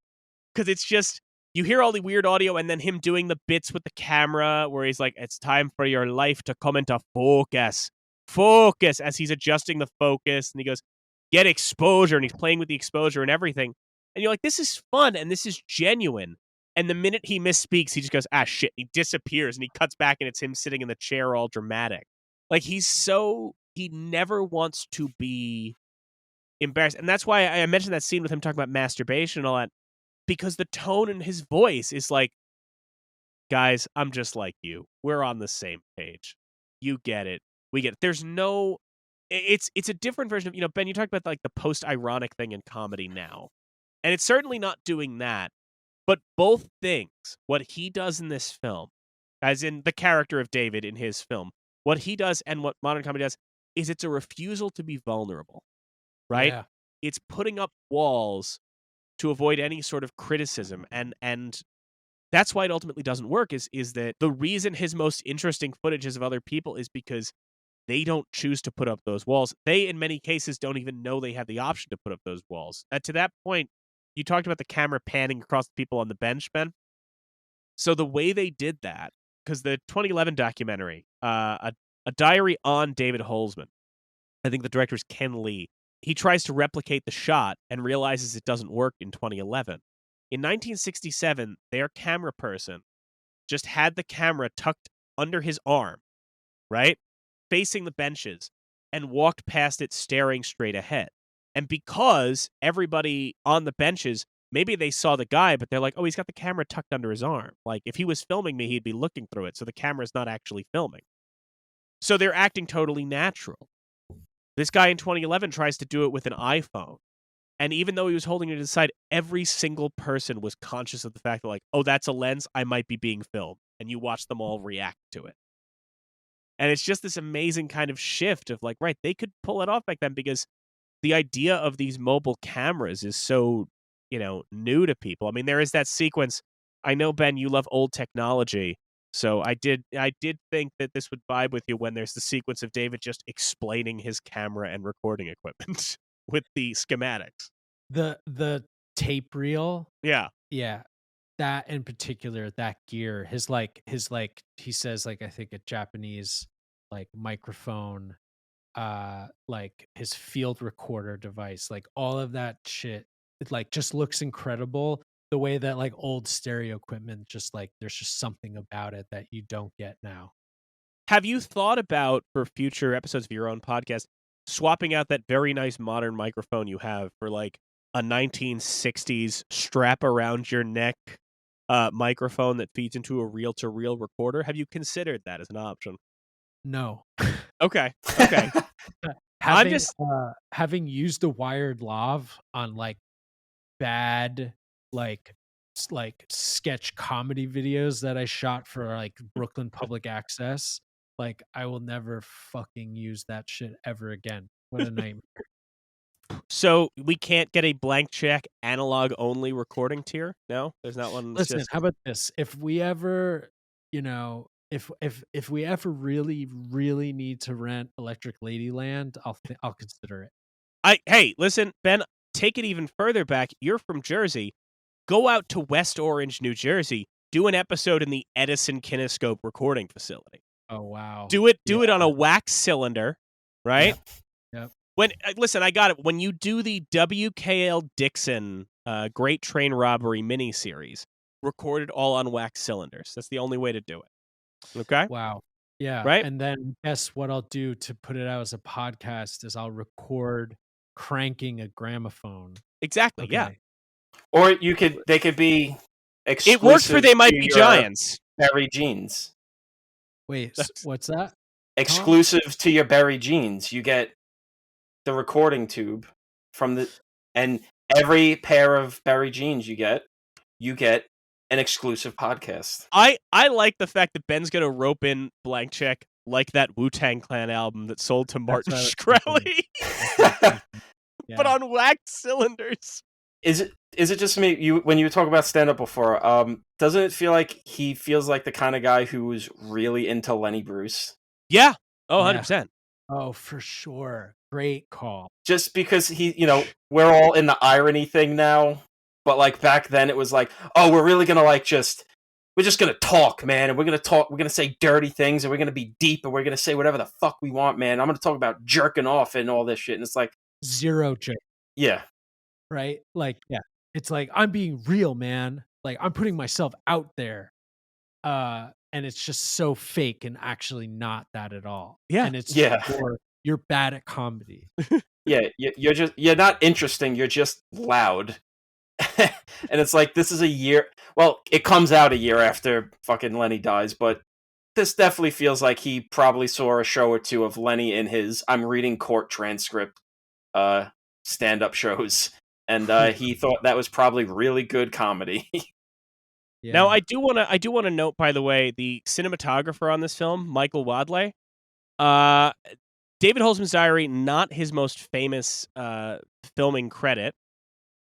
because it's just you hear all the weird audio and then him doing the bits with the camera where he's like, "It's time for your life to come into focus." Focus, as he's adjusting the focus, and he goes, get exposure, and he's playing with the exposure and everything. And you're like, this is fun and this is genuine. And the minute he misspeaks, he just goes, ah, shit. He disappears and he cuts back and it's him sitting in the chair all dramatic. Like he never wants to be embarrassed. And that's why I mentioned that scene with him talking about masturbation and all that, because the tone in his voice is like, guys, I'm just like you. We're on the same page. You get it. We get it. There's no, it's a different version of, Ben, you talked about like the post-ironic thing in comedy now. And it's certainly not doing that. But both things, what he does in this film, as in the character of David in his film, what he does and what modern comedy does is it's a refusal to be vulnerable, right? Yeah. It's putting up walls to avoid any sort of criticism. And that's why it ultimately doesn't work is that the reason his most interesting footage is of other people is because they don't choose to put up those walls. They, in many cases, don't even know they have the option to put up those walls. To that point, you talked about the camera panning across the people on the bench, Ben. So the way they did that, because the 2011 documentary, a diary on David Holzman, I think the director is Ken Lee, he tries to replicate the shot and realizes it doesn't work in 2011. In 1967, their camera person just had the camera tucked under his arm, right? Facing the benches, and walked past it staring straight ahead. And because everybody on the benches, maybe they saw the guy, but they're like, oh, he's got the camera tucked under his arm. Like, if he was filming me, he'd be looking through it. So the camera's not actually filming. So they're acting totally natural. This guy in 2011 tries to do it with an iPhone. And even though he was holding it to the side, every single person was conscious of the fact that, like, oh, that's a lens. I might be being filmed. And you watch them all react to it. And it's just this amazing kind of shift of like, right, they could pull it off back then because the idea of these mobile cameras is so, new to people. I mean, there is that sequence. I know, Ben, you love old technology. So I did think that this would vibe with you when there's the sequence of David just explaining his camera and recording equipment with the schematics. The tape reel. Yeah. Yeah. That in particular, that gear, his he says, like, I think a Japanese like microphone, like his field recorder device, like all of that shit, it like just looks incredible. the way that like old stereo equipment, just like there's just something about it that you don't get now. Have you thought about, for future episodes of your own podcast, swapping out that very nice modern microphone you have for like a 1960s strap around your neck microphone that feeds into a reel-to-reel recorder? Have you considered that as an option? No. Okay. Having used a wired lav on like bad like sketch comedy videos that I shot for like Brooklyn Public Access, like I will never fucking use that shit ever again. What a nightmare. So we can't get a blank check analog only recording tier? No, there's not one. Listen, how about this? If we ever, if we ever really need to rent Electric Ladyland, I'll consider it. Hey, listen, Ben, take it even further back. You're from Jersey. Go out to West Orange, New Jersey. Do an episode in the Edison Kinescope recording facility. Oh wow! Do it on a wax cylinder, right? Yep. Listen, I got it. When you do the WKL Dixon Great Train Robbery miniseries, record it all on wax cylinders. That's the only way to do it. Okay? Wow. Yeah. Right? And then guess what I'll do to put it out as a podcast is I'll record cranking a gramophone. Exactly. Okay. Yeah. Or they could be exclusive. It works for They Might to Be your Giants. Berry jeans. Wait, what's that? Exclusive to your Berry jeans. You get the recording tube and every pair of Berry jeans you get an exclusive podcast. I like the fact that Ben's gonna rope in blank check like that Wu-Tang Clan album that sold to Martin Shkreli, but on wax cylinders. Is it just me? When you talk about stand up before, doesn't it feel like he feels like the kind of guy who's really into Lenny Bruce? Yeah. Oh, 100%. Oh, for sure. Great call. Just because we're all in the irony thing now, but like back then it was like, oh, we're really gonna we're just gonna talk, man, and we're gonna say dirty things, and we're gonna be deep, and we're gonna say whatever the fuck we want, man. I'm gonna talk about jerking off and all this shit, and it's like zero joke. Yeah. Right? Like, yeah. It's like I'm being real, man. Like I'm putting myself out there. And it's just so fake and actually not that at all. Yeah. And it's you're bad at comedy. Yeah, you're not interesting, you're just loud. And it's like, this is a year, well, it comes out a year after fucking Lenny dies, but this definitely feels like he probably saw a show or two of Lenny in his I'm reading court transcript stand-up shows, and he thought that was probably really good comedy. Yeah. Now, I do want to note, by the way, the cinematographer on this film, Michael Wadley. David Holzman's Diary, not his most famous filming credit.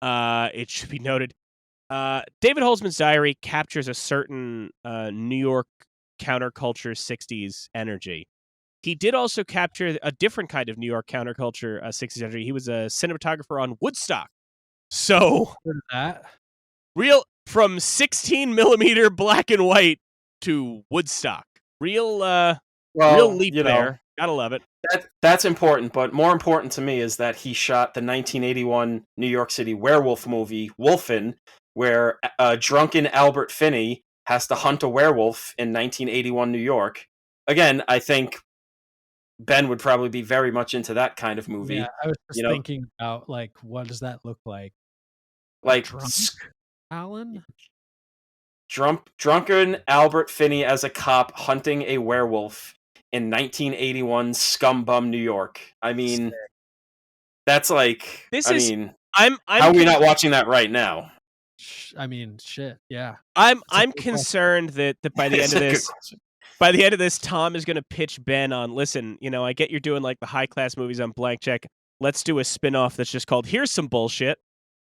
It should be noted. David Holzman's Diary captures a certain New York counterculture 60s energy. He did also capture a different kind of New York counterculture 60s energy. He was a cinematographer on Woodstock. So, that real from 16 millimeter black and white to Woodstock. Real leap there. Gotta love it. That's important, but more important to me is that he shot the 1981 New York City werewolf movie, Wolfen, where drunken Albert Finney has to hunt a werewolf in 1981 New York. Again, I think Ben would probably be very much into that kind of movie. Yeah, I was just thinking about, like, what does that look like? Like, Drunk Alan? Drunken Albert Finney as a cop hunting a werewolf in 1981 scumbum New York. I mean, that's like, how are we not watching that right now? I mean, shit, yeah. I'm concerned that by the end of this, Tom is going to pitch Ben on, listen, I get you're doing like the high class movies on blank check. Let's do a spinoff that's just called Here's Some Bullshit.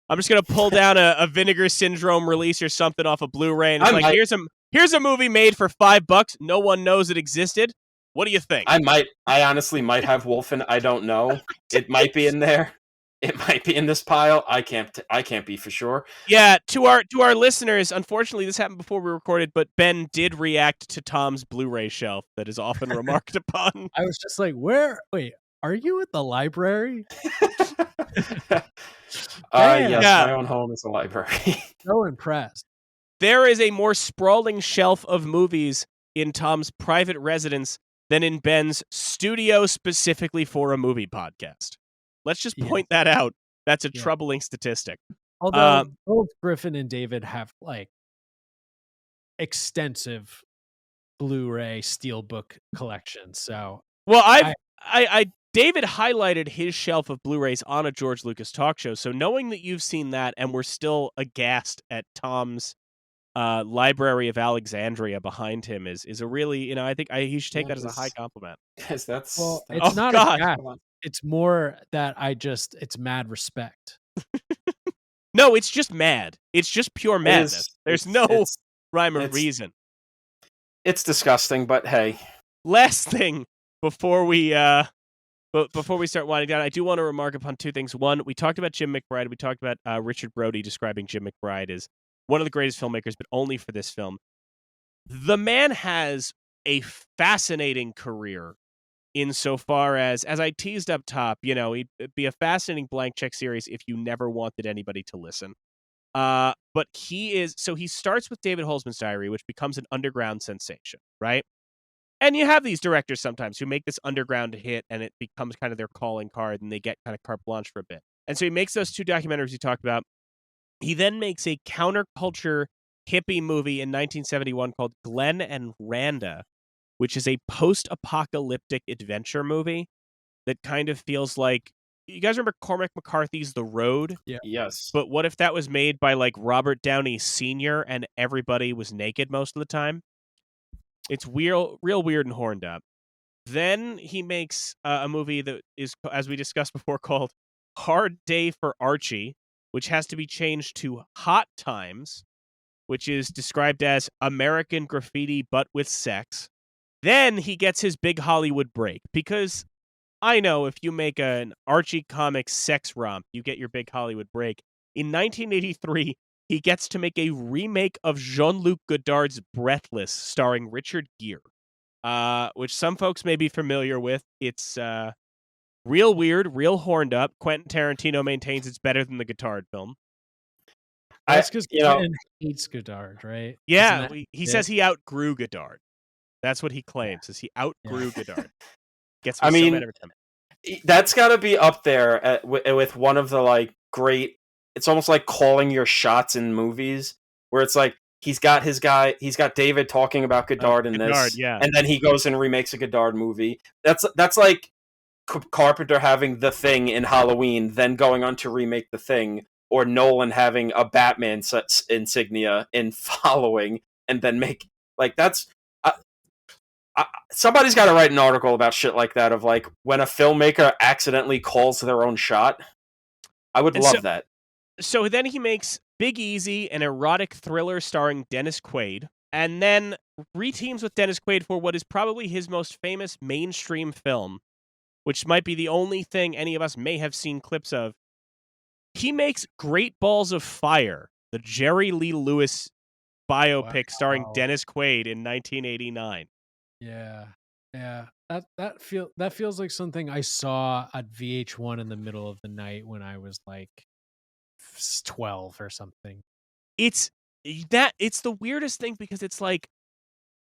I'm just going to pull down a Vinegar Syndrome release or something off a Blu-ray. And it's here's a movie made for $5. No one knows it existed. What do you think? I honestly might have Wolfen. I don't know. It might be in there. It might be in this pile. I can't be for sure. Yeah, to our listeners, unfortunately, this happened before we recorded, but Ben did react to Tom's Blu-ray shelf that is often remarked upon. I was just like, wait, are you at the library? Damn. Yes, Yeah. my own home is a library. So impressed. There is a more sprawling shelf of movies in Tom's private residence than in Ben's studio specifically for a movie podcast. Let's just Yes. point that out. That's a Yeah. troubling statistic. Although both Griffin and David have like extensive Blu-ray steelbook collections. So Well, David highlighted his shelf of Blu-rays on a George Lucas talk show. So knowing that you've seen that and we're still aghast at Tom's Library of Alexandria behind him is a really, I think he should take that as a high compliment. Yes, that's. well, that's it's not God. a gap. It's more that it's mad respect. No, it's just mad. It's just pure madness. There's no rhyme or it's- reason. It's disgusting, but hey. Last thing before we start winding down, I do want to remark upon two things. One, we talked about Jim McBride. We talked about Richard Brody describing Jim McBride as one of the greatest filmmakers, but only for this film. The man has a fascinating career insofar as I teased up top, it'd be a fascinating blank check series if you never wanted anybody to listen. But he starts with David Holzman's Diary, which becomes an underground sensation, right? And you have these directors sometimes who make this underground hit and it becomes kind of their calling card and they get kind of carte blanche for a bit. And so he makes those two documentaries you talked about. He then makes a counterculture hippie movie in 1971 called Glenn and Randa, which is a post-apocalyptic adventure movie that kind of feels like, you guys remember Cormac McCarthy's The Road? Yeah. Yes. But what if that was made by like Robert Downey Sr. and everybody was naked most of the time? It's real weird and horned up. Then he makes a movie that is, as we discussed before, called Hard Day for Archie, which has to be changed to Hot Times, which is described as American graffiti but with sex. Then he gets his big Hollywood break, because I know if you make an Archie comics sex romp, you get your big Hollywood break. In 1983, he gets to make a remake of Jean-Luc Godard's Breathless, starring Richard Gere, which some folks may be familiar with. It's real weird, real horned up. Quentin Tarantino maintains it's better than the Godard film. That's because Quentin hates Godard, right? Yeah, he says he outgrew Godard. That's what he claims, is he outgrew Godard. Gets me so mad every time. That's got to be up there with one of the great. It's almost like calling your shots in movies, where it's like he's got David talking about Godard in this, and then he goes and remakes a Godard movie. That's like Carpenter having The Thing in Halloween, then going on to remake The Thing, or Nolan having a Batman insignia in Following, and then make that's. Somebody's got to write an article about shit like that, of when a filmmaker accidentally calls their own shot. I would love that. So then he makes Big Easy, an erotic thriller starring Dennis Quaid, and then reteams with Dennis Quaid for what is probably his most famous mainstream film, which might be the only thing any of us may have seen clips of. He makes Great Balls of Fire, the Jerry Lee Lewis biopic starring Dennis Quaid in 1989. Yeah. That feels like something I saw at VH1 in the middle of the night when I was 12 or something. It's the weirdest thing, because it's like,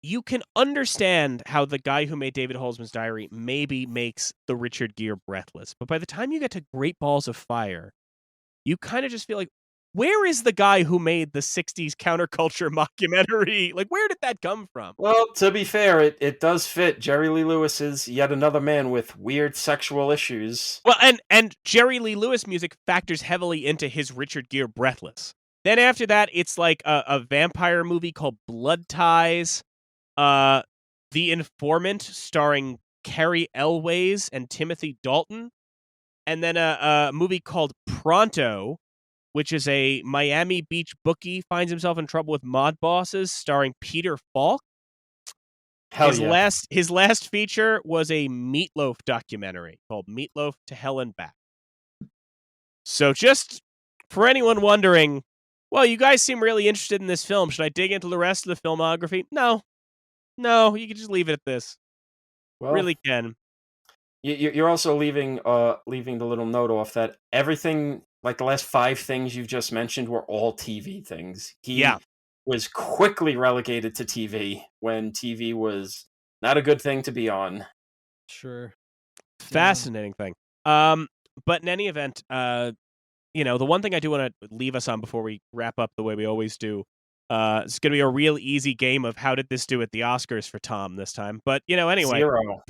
you can understand how the guy who made David Holzman's Diary maybe makes the Richard Gere Breathless, but by the time you get to Great Balls of Fire, you kind of just feel like, where is the guy who made the 60s counterculture mockumentary? Where did that come from? Well, to be fair, it does fit. Jerry Lee Lewis is yet another man with weird sexual issues. Well, and Jerry Lee Lewis music factors heavily into his Richard Gere Breathless. Then after that, it's like a vampire movie called Blood Ties, The Informant starring Cary Elwes and Timothy Dalton, and then a movie called Pronto, which is a Miami Beach bookie finds himself in trouble with mob bosses, starring Peter Falk. His last feature was a Meatloaf documentary called Meatloaf to Hell and Back. So just for anyone wondering, well, you guys seem really interested in this film. Should I dig into the rest of the filmography? No, you can just leave it at this. Well, really can. You're also leaving the little note off that everything like the last 5 things you've just mentioned were all TV things. He Yeah. was quickly relegated to TV when TV was not a good thing to be on. Sure. Fascinating thing. But in any event, the one thing I do want to leave us on before we wrap up the way we always do, it's going to be a real easy game of how did this do at the Oscars for Tom this time. But, anyway, 0.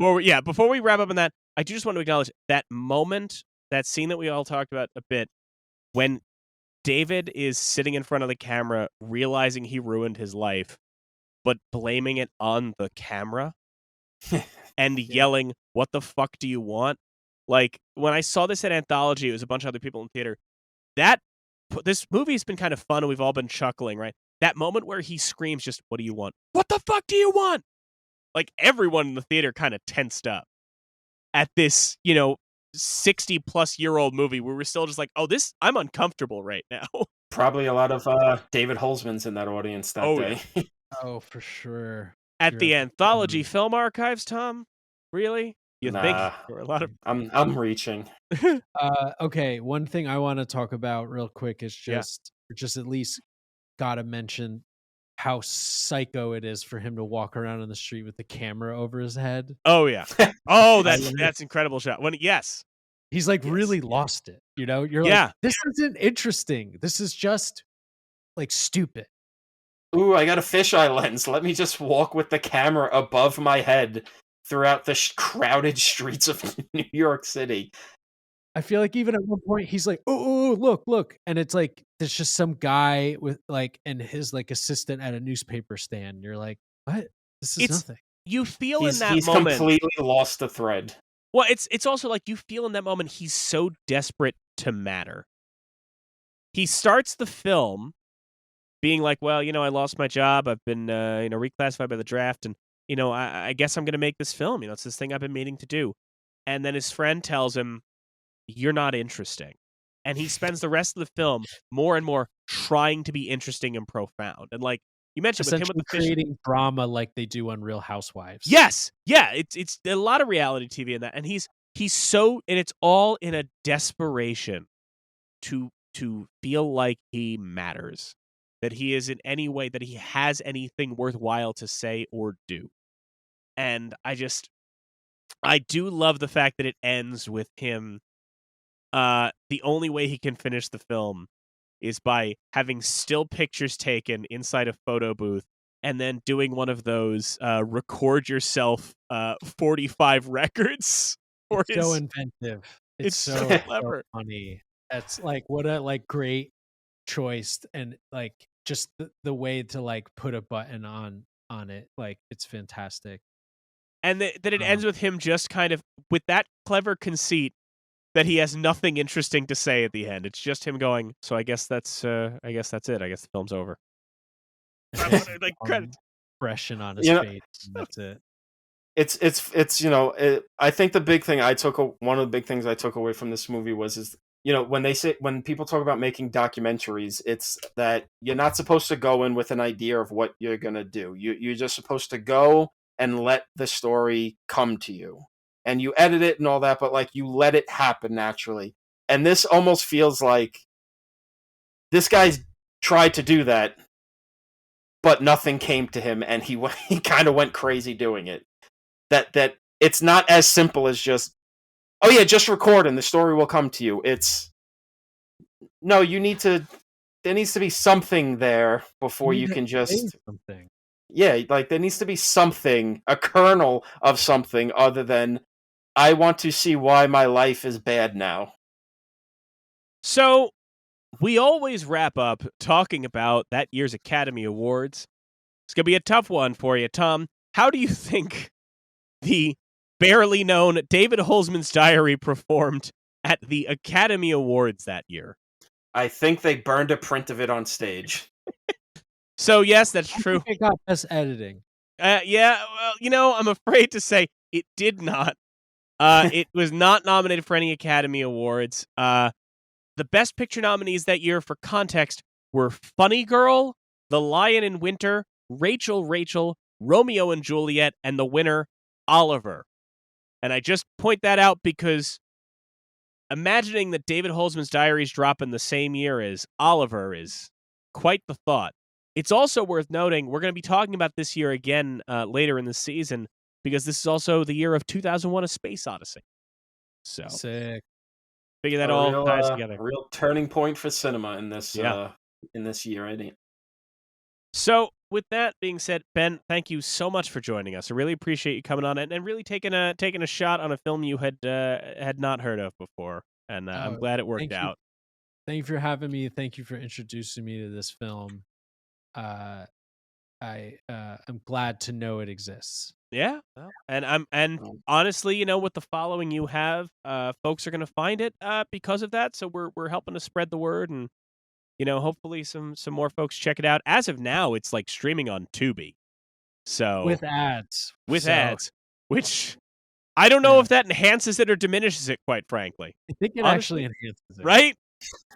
before we wrap up on that, I do just want to acknowledge that moment, that scene that we all talked about a bit, when David is sitting in front of the camera, realizing he ruined his life, but blaming it on the camera and yelling, "What the fuck do you want?" Like, when I saw this at Anthology, it was a bunch of other people in theater. This movie's been kind of fun, and we've all been chuckling, right? That moment where he screams, just, "What do you want? What the fuck do you want?" Like, everyone in the theater kind of tensed up at this, 60-plus-year-old movie where we're still just like, I'm uncomfortable right now. Probably a lot of David Holzman's in that audience that day. Yeah. Oh, for sure. At the Anthology Film Archives, Tom? Really? You think Nah, there were a lot of... I'm reaching. Okay, one thing I want to talk about real quick is Yeah. just at least gotta mention how psycho it is for him to walk around on the street with the camera over his head. Oh, yeah. Oh, that's incredible shot. Yes. He's like Yes. really lost it, You're Yeah. like, this isn't interesting. This is just like stupid. Ooh, I got a fisheye lens. Let me just walk with the camera above my head throughout the crowded streets of New York City. I feel like even at one point he's like, oh, look. And it's like, there's just some guy with like, and his like assistant at a newspaper stand. You're like, what? This is nothing. You feel He's in that moment... completely lost the thread. Well, it's also like you feel in that moment he's so desperate to matter. He starts the film being like, well, I lost my job. I've been, reclassified by the draft. And, I guess I'm going to make this film. It's this thing I've been meaning to do. And then his friend tells him, you're not interesting. And he spends the rest of the film more and more trying to be interesting and profound. And like you mentioned, with him with the creating drama like they do on Real Housewives. Yes. Yeah. It's a lot of reality TV in that. And he's so, and it's all in a desperation to feel like he matters, that he is in any way, that he has anything worthwhile to say or do. And I do love the fact that it ends with him. The only way he can finish the film is by having still pictures taken inside a photo booth and then doing one of those record yourself 45 records. It's so inventive. It's so clever. So funny. That's like, what a like great choice, and like just the way to like put a button on it. Like, it's fantastic. And that it ends with him just kind of with that clever conceit that he has nothing interesting to say at the end. It's just him going, so I guess that's it. I guess the film's over. Like credits. Expression on his face. And that's it. It's I think the big thing one of the big things I took away from this movie was when people talk about making documentaries, it's that you're not supposed to go in with an idea of what you're gonna do. You're just supposed to go and let the story come to you, and you edit it and all that, but like you let it happen naturally. And this almost feels like this guy's tried to do that, but nothing came to him, and he kind of went crazy doing it. That it's not as simple as just, oh yeah, just record and the story will come to you. No, there needs to be something there before you can just something. Yeah, like there needs to be something, a kernel of something other than, I want to see why my life is bad now. So we always wrap up talking about that year's Academy Awards. It's going to be a tough one for you, Tom. How do you think the barely known David Holzman's Diary performed at the Academy Awards that year? I think they burned a print of it on stage. So yes, that's true. It got best editing. Yeah, well, I'm afraid to say it did not. It was not nominated for any Academy Awards. The Best Picture nominees that year, for context, were Funny Girl, The Lion in Winter, Rachel, Romeo and Juliet, and the winner, Oliver. And I just point that out because imagining that David Holzman's diaries drop in the same year as Oliver is quite the thought. It's also worth noting we're going to be talking about this year again later in the season because this is also the year of 2001: A Space Odyssey. So Sick. figure that all ties together. A real turning point for cinema in this year, ain't it? So, with that being said, Ben, thank you so much for joining us. I really appreciate you coming on and really taking a shot on a film you had not heard of before, and I'm glad it worked out. Thank you for having me. Thank you for introducing me to this film. I'm glad to know it exists. Yeah, and honestly, with the following you have, folks are going to find it because of that. So we're helping to spread the word and. Hopefully some more folks check it out. As of now, it's like streaming on Tubi. So with ads, which I don't know if that enhances it or diminishes it, quite frankly. I think it actually enhances it. Right?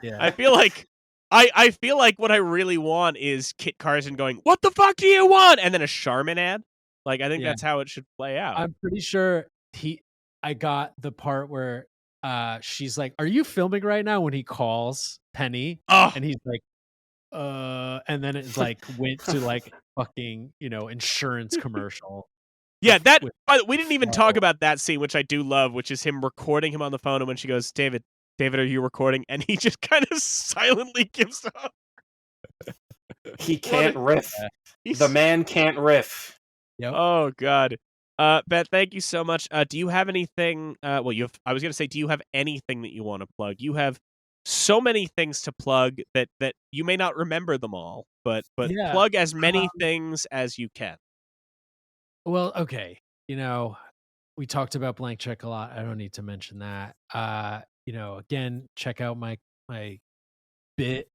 Yeah. I feel like I feel like what I really want is Kit Carson going, "What the fuck do you want?" and then a Charmin ad. Like I think that's how it should play out. I'm pretty sure I got the part where she's like, "Are you filming right now?" when he calls Penny, and he's like, and then it's like went to like fucking insurance commercial. Yeah, we didn't even talk about that scene, which I do love, which is him recording him on the phone, and when she goes, David, are you recording? And he just kind of silently gives up. He can't riff. The man can't riff. Yep. Oh God. Ben, thank you so much. Do you have anything? I was going to say, do you have anything that you want to plug? You have so many things to plug that you may not remember them all, but plug as many things as you can. Well, okay. We talked about Blank Check a lot. I don't need to mention that. Again, check out my bit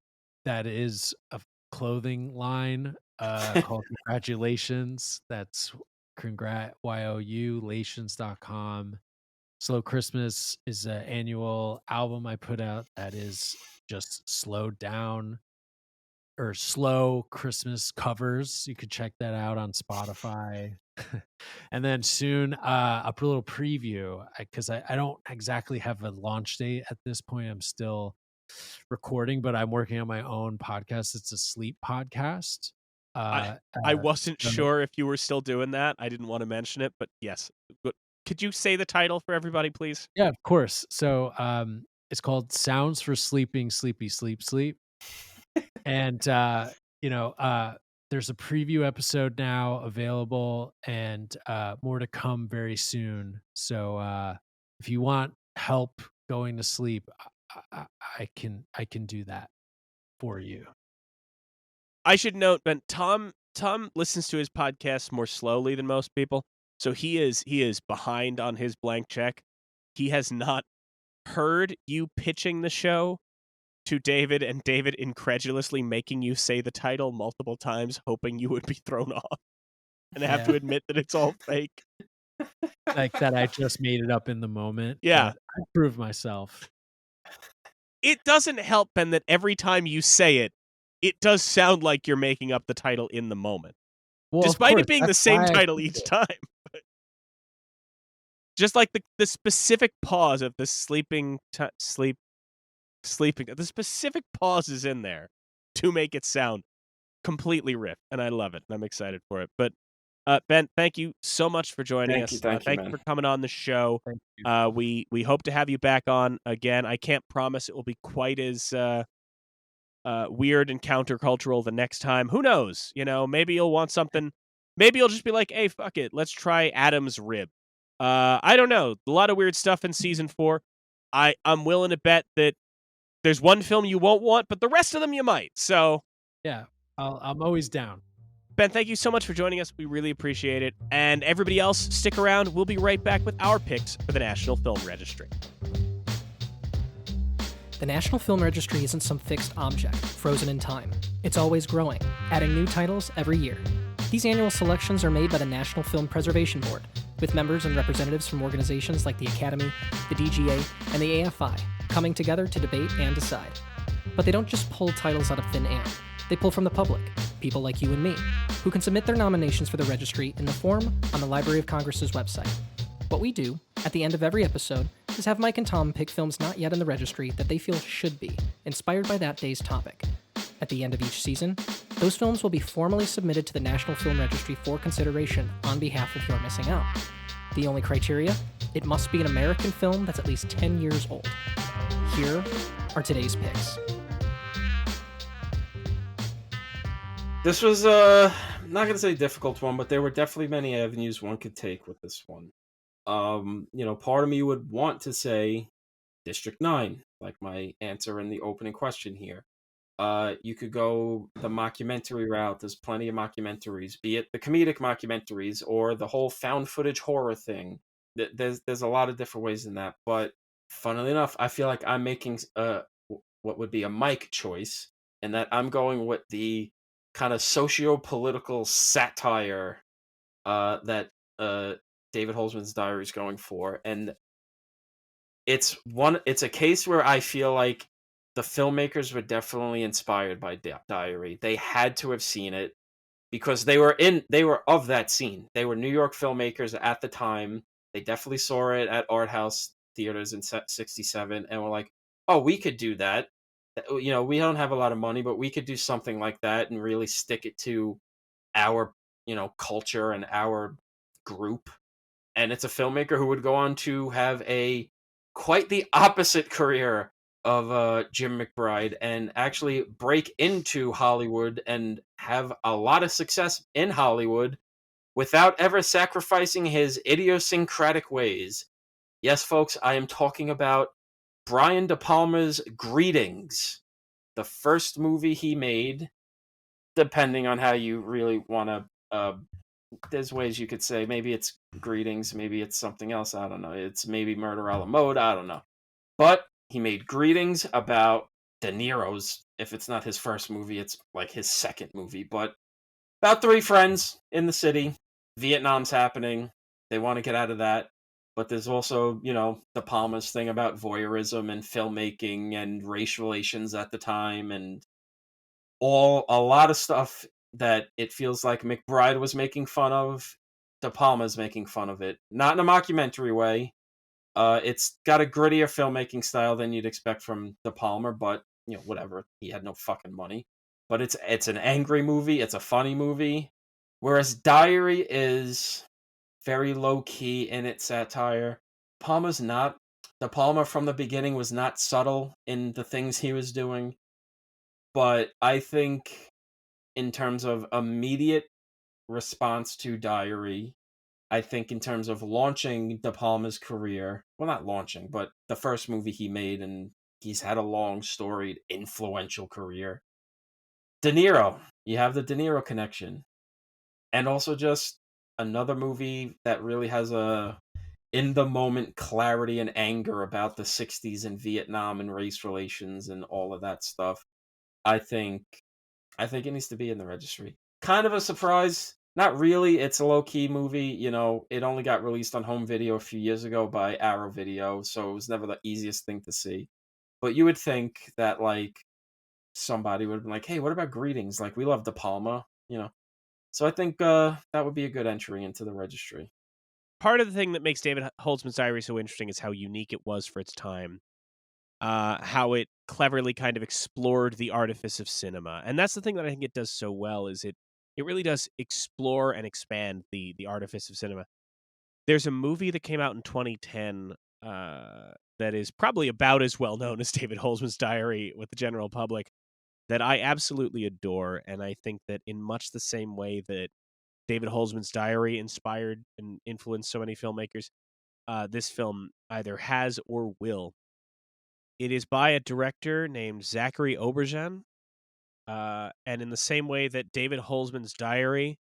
that is a clothing line called Congratulations. That's YOULations.com. Slow Christmas is an annual album I put out that is just slowed down or slow Christmas covers. You could check that out on Spotify. And then soon a little preview because I don't exactly have a launch date at this point. I'm still recording, but I'm working on my own podcast. It's a sleep podcast. I wasn't sure if you were still doing that. I didn't want to mention it, but yes. Could you say the title for everybody, please? Yeah, of course. So it's called Sounds for Sleeping, Sleepy, Sleep, Sleep. And, there's a preview episode now available and more to come very soon. So if you want help going to sleep, I can do that for you. I should note, Ben, Tom listens to his podcast more slowly than most people, so he is behind on his Blank Check. He has not heard you pitching the show to David, and David incredulously making you say the title multiple times, hoping you would be thrown off. And I have to admit that it's all fake. Like that I just made it up in the moment. Yeah. I proved myself. It doesn't help, Ben, that every time you say it, it does sound like you're making up the title in the moment. Well, despite it being the same title each time. Just like the specific pause of the sleeping, the specific pause is in there to make it sound completely riff, and I love it, and I'm excited for it. But Ben, thank you so much for joining us. Thank you for coming on the show. We hope to have you back on again. I can't promise it will be quite as weird and countercultural the next time. Who knows? Maybe you'll want something. Maybe you'll just be like, hey, fuck it. Let's try Adam's Rib. I don't know. A lot of weird stuff in season 4. I'm willing to bet that there's one film you won't want, but the rest of them you might. So yeah, I'm always down. Ben, thank you so much for joining us. We really appreciate it. And everybody else, stick around. We'll be right back with our picks for the National Film Registry. The National Film Registry isn't some fixed object, frozen in time. It's always growing, adding new titles every year. These annual selections are made by the National Film Preservation Board, with members and representatives from organizations like the Academy, the DGA, and the AFI coming together to debate and decide. But they don't just pull titles out of thin air. They pull from the public, people like you and me, who can submit their nominations for the registry in the form on the Library of Congress's website. What we do, at the end of every episode, is have Mike and Tom pick films not yet in the registry that they feel should be, inspired by that day's topic. At the end of each season, those films will be formally submitted to the National Film Registry for consideration on behalf of You're Missing Out. The only criteria? It must be an American film that's at least 10 years old. Here are today's picks. This was not going to say a difficult one, but there were definitely many avenues one could take with this one. Part of me would want to say District 9, like my answer in the opening question here. You could go the mockumentary route. There's plenty of mockumentaries, be it the comedic mockumentaries or the whole found footage horror thing. There's a lot of different ways in that. But funnily enough, I feel like I'm making what would be a Mike choice, and that I'm going with the kind of socio-political satire that David Holzman's Diary is going for. And it's a case where I feel like the filmmakers were definitely inspired by Diary. They had to have seen it because they were of that scene. They were New York filmmakers at the time. They definitely saw it at art house theaters in 67 and were like, oh, we could do that. We don't have a lot of money, but we could do something like that and really stick it to our, culture and our group. And it's a filmmaker who would go on to have quite the opposite career of Jim McBride and actually break into Hollywood and have a lot of success in Hollywood without ever sacrificing his idiosyncratic ways. Yes, folks, I am talking about Brian De Palma's Greetings, the first movie he made, depending on how you really want to... there's ways you could say maybe it's Greetings, maybe it's something else, I don't know. It's maybe Murder a la Mode, I don't know. But he made Greetings about De Niro's, if it's not his first movie, it's like his second movie, but about three friends in the city. Vietnam's happening. They want to get out of that. But there's also, De Palma's thing about voyeurism and filmmaking and race relations at the time and a lot of stuff that it feels like McBride was making fun of. De Palma's making fun of it. Not in a mockumentary way. It's got a grittier filmmaking style than you'd expect from De Palma, but, whatever. He had no fucking money. But it's an angry movie. It's a funny movie. Whereas Diary is very low-key in its satire. Palma's not. De Palma from the beginning was not subtle in the things he was doing. But I think in terms of immediate response to Diary, I think in terms of launching De Palma's career, well, not launching, but the first movie he made, and he's had a long, storied, influential career. De Niro. You have the De Niro connection. And also just another movie that really has a in-the-moment clarity and anger about the 60s and Vietnam and race relations and all of that stuff. I think it needs to be in the registry. Kind of a surprise. Not really. It's a low-key movie. It only got released on home video a few years ago by Arrow Video, so it was never the easiest thing to see. But you would think that, somebody would have been like, hey, what about Greetings? We love De Palma, So I think that would be a good entry into the registry. Part of the thing that makes David Holzman's Diary so interesting is how unique it was for its time. How it cleverly kind of explored the artifice of cinema. And that's the thing that I think it does so well, is it really does explore and expand the artifice of cinema. There's a movie that came out in 2010 that is probably about as well known as David Holzman's Diary with the general public that I absolutely adore. And I think that in much the same way that David Holzman's Diary inspired and influenced so many filmmakers, this film either has or will. It is by a director named Zachary Auberjan. And in the same way that David Holzman's Diary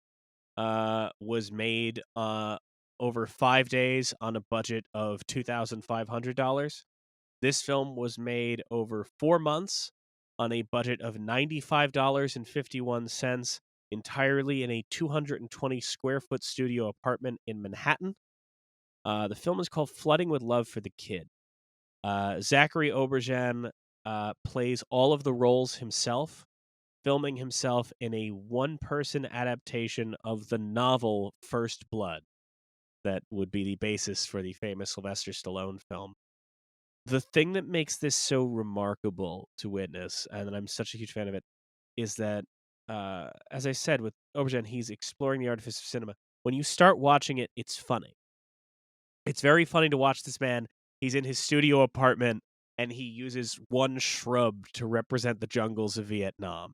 was made over 5 days on a budget of $2,500, this film was made over 4 months on a budget of $95.51, entirely in a 220 square foot studio apartment in Manhattan. The film is called Flooding with Love for the Kid. Zachary Auberjan plays all of the roles himself, filming himself in a one-person adaptation of the novel First Blood that would be the basis for the famous Sylvester Stallone film. the thing that makes this so remarkable to witness, and that I'm such a huge fan of it, is that, as I said, with Aubergine, he's exploring the artifice of cinema. When you start watching it, it's funny. It's very funny to watch this man. He's in his studio apartment, and he uses one shrub to represent the jungles of Vietnam.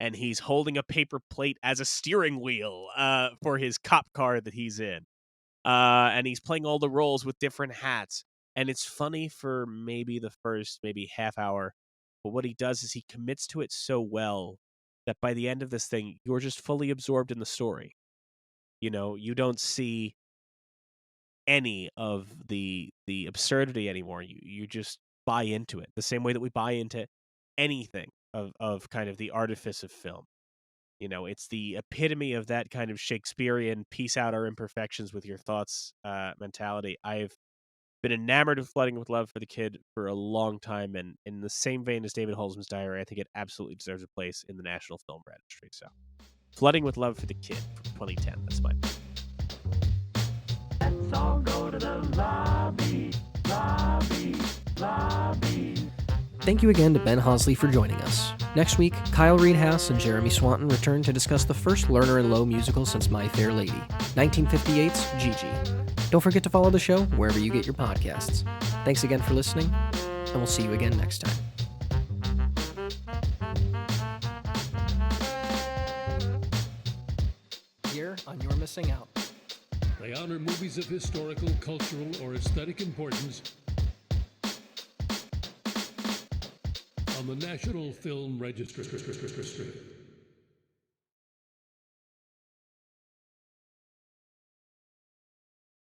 And he's holding a paper plate as a steering wheel for his cop car that he's in. And he's playing all the roles with different hats. And it's funny for maybe the first half hour. But what he does is he commits to it so well that by the end of this thing, you're just fully absorbed in the story. You know, you don't see any of the absurdity anymore. You just buy into it the same way that we buy into anything of kind of the artifice of film. You know, it's the epitome of that kind of Shakespearean piece out our imperfections with your thoughts mentality. I've been enamored of Flooding with Love for the Kid for a long time, and in the same vein as David Holzman's Diary, I think it absolutely deserves a place in the National Film Registry. So, Flooding with Love for the Kid from 2010. That's my pick. Let's all go to the lobby. Thank you again to Ben Hosley for joining us. Next week, Kyle Reed-Haas and Jeremy Swanton return to discuss the first Lerner and Loewe musical since My Fair Lady, 1958's Gigi. Don't forget to follow the show wherever you get your podcasts. Thanks again for listening, and we'll see you again next time. Here on You're Missing Out. They honor movies of historical, cultural, or aesthetic importance on the National Film Registry.